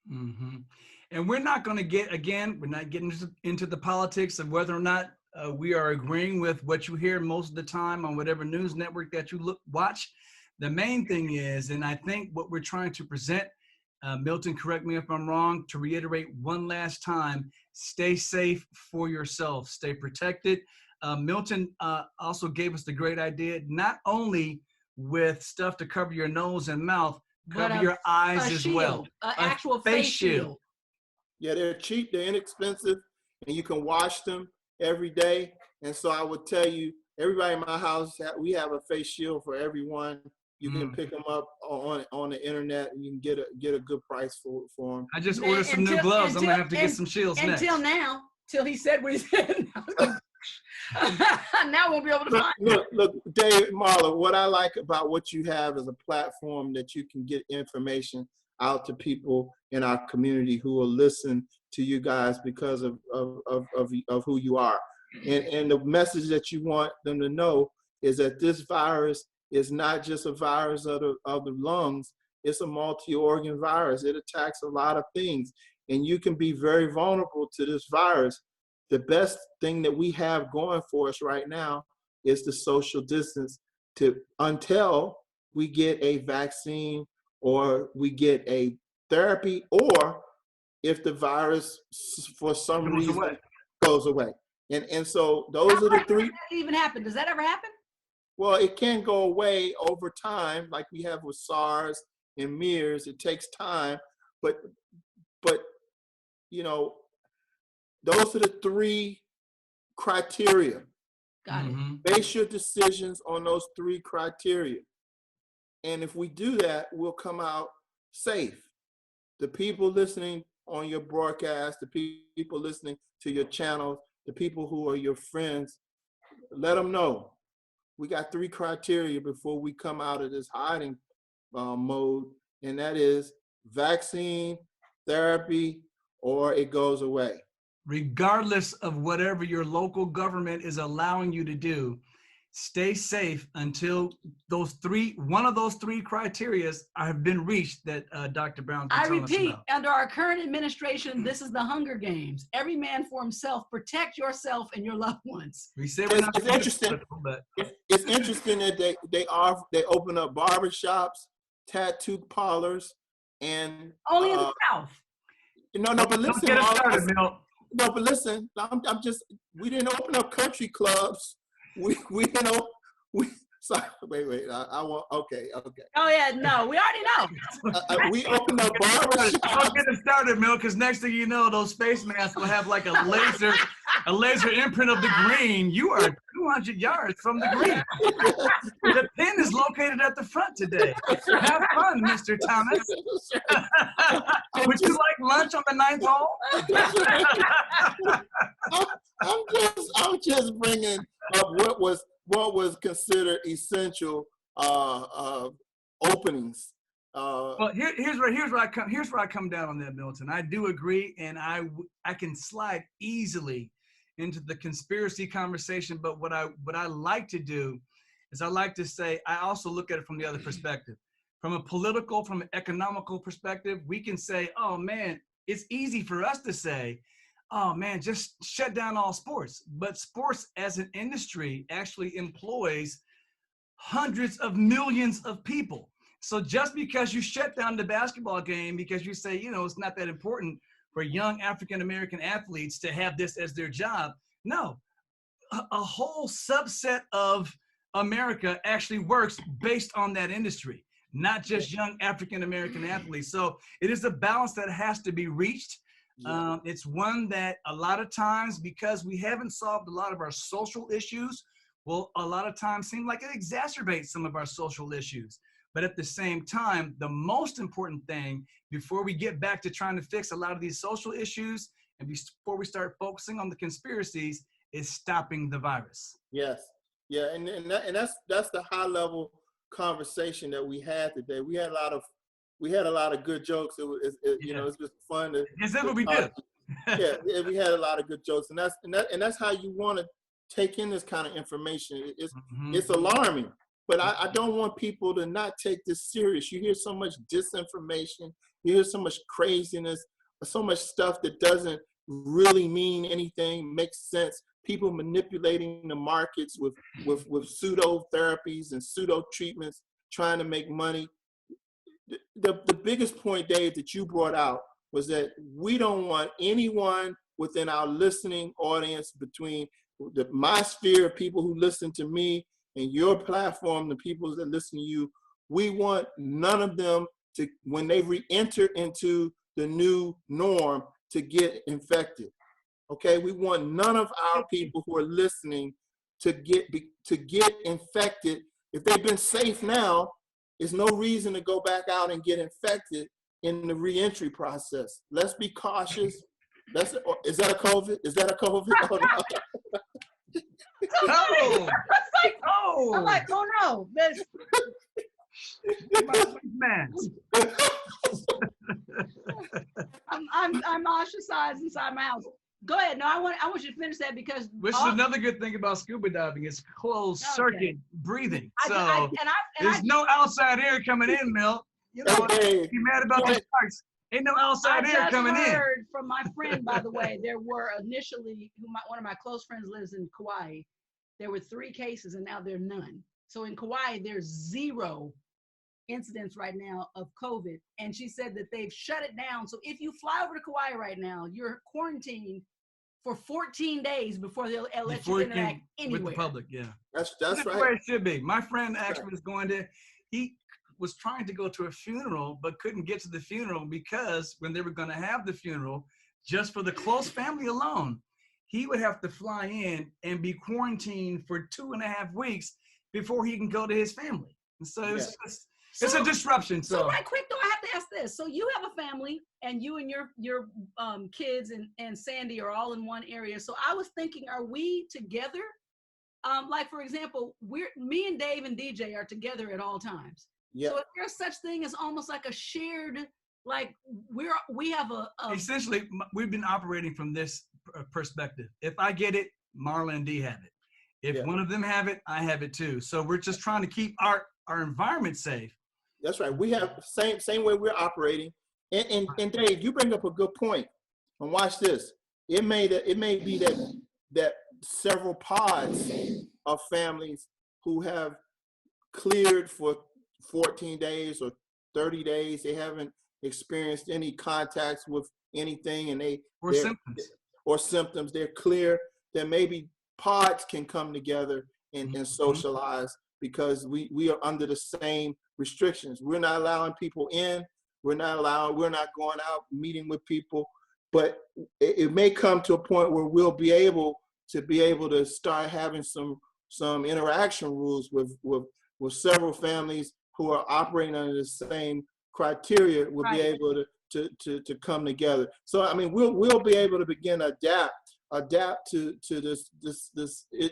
Mhm. And we're not going to we're not getting into the politics of whether or not we are agreeing with what you hear most of the time on whatever news network that you watch. The main thing is, and I think what we're trying to present, Milton, correct me if I'm wrong, to reiterate one last time, stay safe for yourself, stay protected. Milton also gave us the great idea, not only with stuff to cover your nose and mouth, cover your eyes as well. An actual face shield. Yeah, they're cheap, they're inexpensive, and you can wash them every day. And so I would tell you, everybody in my house, we have a face shield for everyone. You can pick them up on the internet, and you can get a good price for them. I just ordered some new gloves. I'm gonna have to get some shields next. Until now, till he said what he said. Now we'll be able to find. Look, Dave, Marla, what I like about what you have is a platform that you can get information out to people in our community who will listen to you guys because of who you are. And the message that you want them to know is that this virus is not just a virus of the lungs, it's a multi-organ virus. It attacks a lot of things, and you can be very vulnerable to this virus. The best thing that we have going for us right now is the social distance until we get a vaccine or we get a therapy, or if the virus for some reason goes away. And so those are the three. Does that even happen? Does that ever happen? Well, it can go away over time, like we have with SARS and MERS. It takes time, but those are the three criteria. Got it. Base your decisions on those three criteria. And if we do that, we'll come out safe. The people listening on your broadcast, the people listening to your channels, the people who are your friends, let them know. We got three criteria before we come out of this hiding mode, and that is vaccine, therapy, or it goes away. Regardless of whatever your local government is allowing you to do, stay safe until one of those three criteria have been reached that Dr. Brown can tell us about. I repeat, under our current administration, this is the Hunger Games. Every man for himself. Protect yourself and your loved ones. We say we're not it's interesting. It's interesting that they open up barbershops, tattoo parlors, and only in the South. No, but listen. Don't get us started, Milt. No, but listen. We didn't open up country clubs. We sorry, wait. I want. Okay. Oh yeah, no, we already know. We opened up barbershops. Don't get it started, Milt, because next thing you know, those space masks will have like a laser imprint of the green. You are 200 yards from the green. The pin is located at the front today. Have fun, Mr. Thomas. Would you like lunch on the 9th hole? I'm just bringing up what was considered essential openings. Well, here's where I come down on that, Milton. I do agree, and I can slide easily into the conspiracy conversation. But what I like to do is I like to say I also look at it from the other perspective, from a political, from an economical perspective. We can say, oh man, it's easy for us to say, oh man, just shut down all sports. But sports as an industry actually employs hundreds of millions of people. So just because you shut down the basketball game because you say, you know, it's not that important for young African-American athletes to have this as their job. No, a whole subset of America actually works based on that industry, not just young African-American athletes. So it is a balance that has to be reached. It's one that a lot of times, because we haven't solved a lot of our social issues, will a lot of times seem like it exacerbates some of our social issues. But at the same time, the most important thing before we get back to trying to fix a lot of these social issues and before we start focusing on the conspiracies is stopping the virus. Yes. Yeah. And that's the high level conversation that we had today. We had a lot of good jokes. You know, it's just fun to. Is that what we do? Yeah, we had a lot of good jokes, and that's how you want to take in this kind of information. It's alarming, but I don't want people to not take this serious. You hear so much disinformation, you hear so much craziness, so much stuff that doesn't really mean anything, makes sense. People manipulating the markets with pseudo therapies and pseudo treatments, trying to make money. The biggest point, Dave, that you brought out was that we don't want anyone within our listening audience, between my sphere of people who listen to me and your platform, the people that listen to you, we want none of them to, when they re-enter into the new norm, to get infected. Okay, we want none of our people who are listening to get infected. If they've been safe now, there's no reason to go back out and get infected in the re-entry process. Let's be cautious. Is that a COVID? Is that a COVID? Oh, no. Oh, I'm like, oh no, this. Man. I'm ostracized inside my house. Go ahead. No, I want you to finish that, because Which is another good thing about scuba diving, is closed circuit breathing. So there's no outside air coming in, Milt. You know, be mad about the sharks. Ain't no outside air coming in. I just heard from my friend, by the way, there were initially, one of my close friends lives in Kauai. There were 3 cases and now there are none. So in Kauai, there's 0 incidents right now of COVID. And she said that they've shut it down. So if you fly over to Kauai right now, you're quarantined for 14 days before they'll let you interact anywhere. With the public, yeah. That's right. right. Where it should be. My friend actually was going to, he was trying to go to a funeral, but couldn't get to the funeral because when they were going to have the funeral, just for the close family alone, he would have to fly in and be quarantined for 2.5 weeks before he can go to his family. And so it's a disruption. So right quick though, I have to ask this. So you have a family, and you and your kids and Sandy are all in one area. So I was thinking, are we together? Like for example, me and Dave and DJ are together at all times. Yeah. So if there's such thing as almost like a shared, like we have a essentially we've been operating from this perspective. If I get it, Marla and D have it. If one of them have it, I have it too. So we're just trying to keep our environment safe. That's right. We have same way we're operating. And Dave, you bring up a good point. And watch this. It may be that several pods of families who have cleared for 14 days or 30 days, they haven't experienced any contacts with anything, and symptoms. They're clear. That maybe pods can come together and socialize, because we are under the same restrictions. We're not allowing people in. We're not going out meeting with people. But it may come to a point where we'll be able to start having some interaction rules with several families who are operating under the same criteria. Will be able to come together. So I mean, we'll be able to begin to adapt to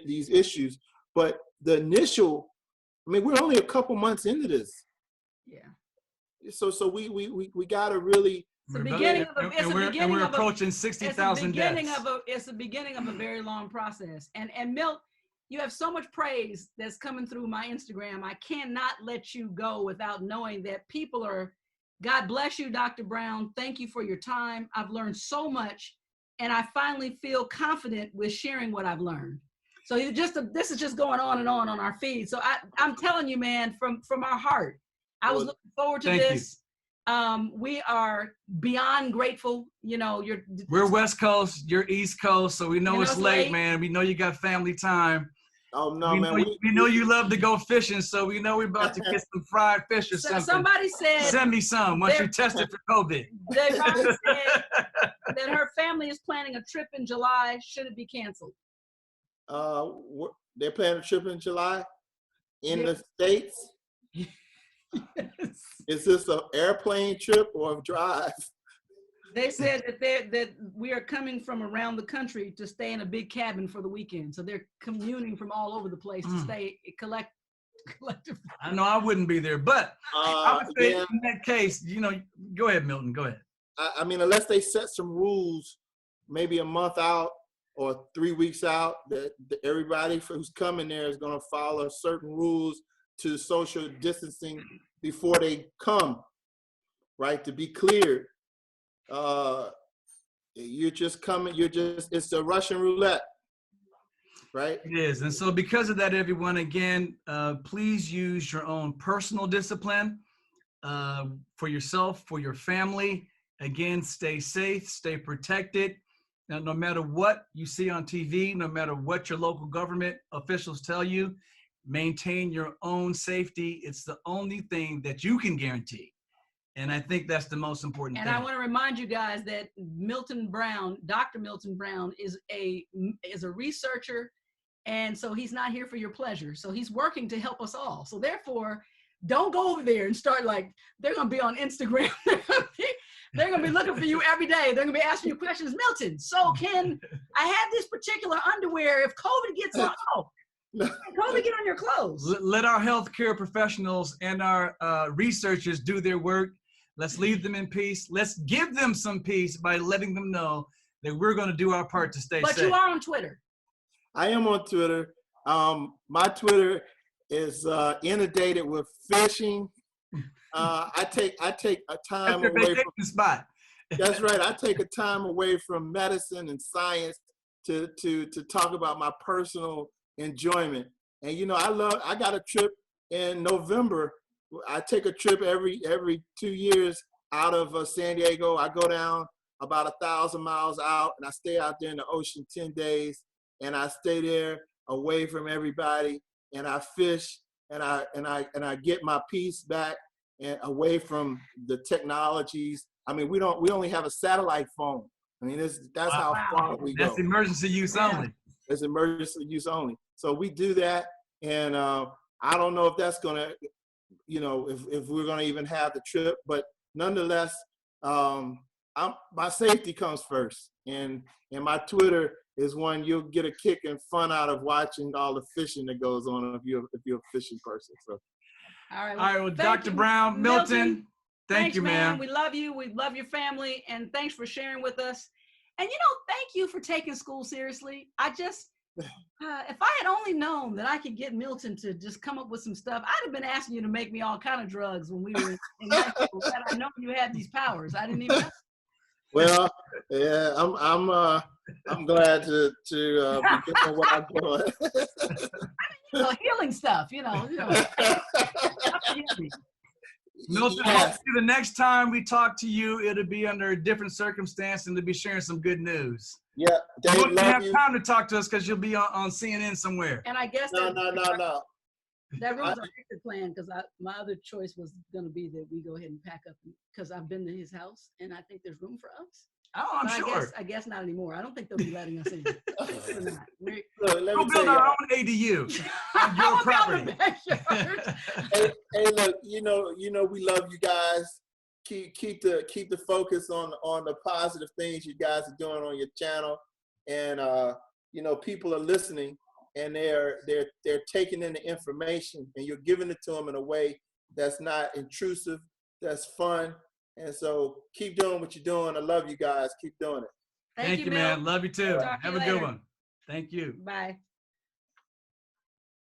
these issues. But the initial, I mean, we're only a couple months into this. Yeah. So we got to really. We're approaching 60,000 deaths. It's the beginning of a very long process. And Milt, you have so much praise that's coming through my Instagram. I cannot let you go without knowing that people are. God bless you, Dr. Brown. Thank you for your time. I've learned so much, and I finally feel confident with sharing what I've learned. So this is just going on and on our feed. So I'm telling you, man, from our heart, I was looking forward to this. We are beyond grateful. You know, we're West Coast, you're East Coast, so we know it's late, man. We know you got family time. Oh no, man. We know you love to go fishing, so we know we're about to get some fried fish or something. Somebody said, send me some once you tested for COVID. They said that her family is planning a trip in July. Should it be canceled? They're planning a trip in July in the States. Yes. Is this an airplane trip or a drive? They said that we are coming from around the country to stay in a big cabin for the weekend. So they're communing from all over the place to stay collectively. I know I wouldn't be there, but I would say in that case, you know, go ahead, Milton, go ahead. I mean, unless they set some rules, maybe a month out or 3 weeks out, that everybody who's coming there is going to follow certain rules to social distancing before they come, right? To be cleared. You're just coming, it's a Russian roulette, right? It is. And so because of that, everyone, again, please use your own personal discipline for yourself, for your family. Again, stay safe, stay protected. Now, no matter what you see on TV, no matter what your local government officials tell you, maintain your own safety. It's the only thing that you can guarantee. And I think that's the most important thing. And I want to remind you guys that Milton Brown, Dr. Milton Brown, is a researcher, and so he's not here for your pleasure. So he's working to help us all. So therefore, don't go over there and start they're going to be on Instagram. They're going to be looking for you every day. They're going to be asking you questions. Milton, so can I have this particular underwear if COVID gets on? Oh, COVID get on your clothes. Let our healthcare professionals and our researchers do their work. Let's leave them in peace. Let's give them some peace by letting them know that we're going to do our part to stay safe. But you are on Twitter. I am on Twitter. My Twitter is inundated with fishing. I take a time away from spot. That's right. I take a time away from medicine and science to talk about my personal enjoyment. And you know, I got a trip in November. I take a trip every 2 years out of San Diego. I go down about 1,000 miles out and I stay out there in the ocean 10 days, and I stay there away from everybody, and I fish, and I get my peace back and away from the technologies. I mean, we only have a satellite phone. I mean, that's how far we go. That's emergency use only. It's emergency use only. So we do that, and I don't know if that's gonna, you know, if we're gonna even have the trip, but nonetheless, my safety comes first, and my Twitter is one you'll get a kick and fun out of watching all the fishing that goes on if you're a fishing person. So, all right, well, Dr. Brown, Milton, thank you, man. We love you. We love your family, and thanks for sharing with us. And you know, thank you for taking school seriously. I just, if I had only known that I could get Milton to just come up with some stuff, I'd have been asking you to make me all kind of drugs when we were in high school. But I know you had these powers. I didn't even know. Well, yeah, I'm glad to be doing what I'm doing. You know, healing stuff. You know. Milton, hopefully the next time we talk to you, it'll be under a different circumstance and to be sharing some good news. Yeah, Dave, you won't have time to talk to us because you'll be on CNN somewhere. And I guess no. That rules our exit plan, because my other choice was going to be that we go ahead and pack up, because I've been to his house and I think there's room for us. Oh, I'm sure. I guess not anymore. I don't think they'll be letting us in. We'll build our own ADU on your property. Hey, look, you know, we love you guys. Keep the focus on the positive things you guys are doing on your channel, and you know, people are listening, and they're taking in the information, and you're giving it to them in a way that's not intrusive, that's fun. And so keep doing what you're doing. I love you guys. Keep doing it. Thank you, man. Love you too. Have a good one. Thank you. Bye.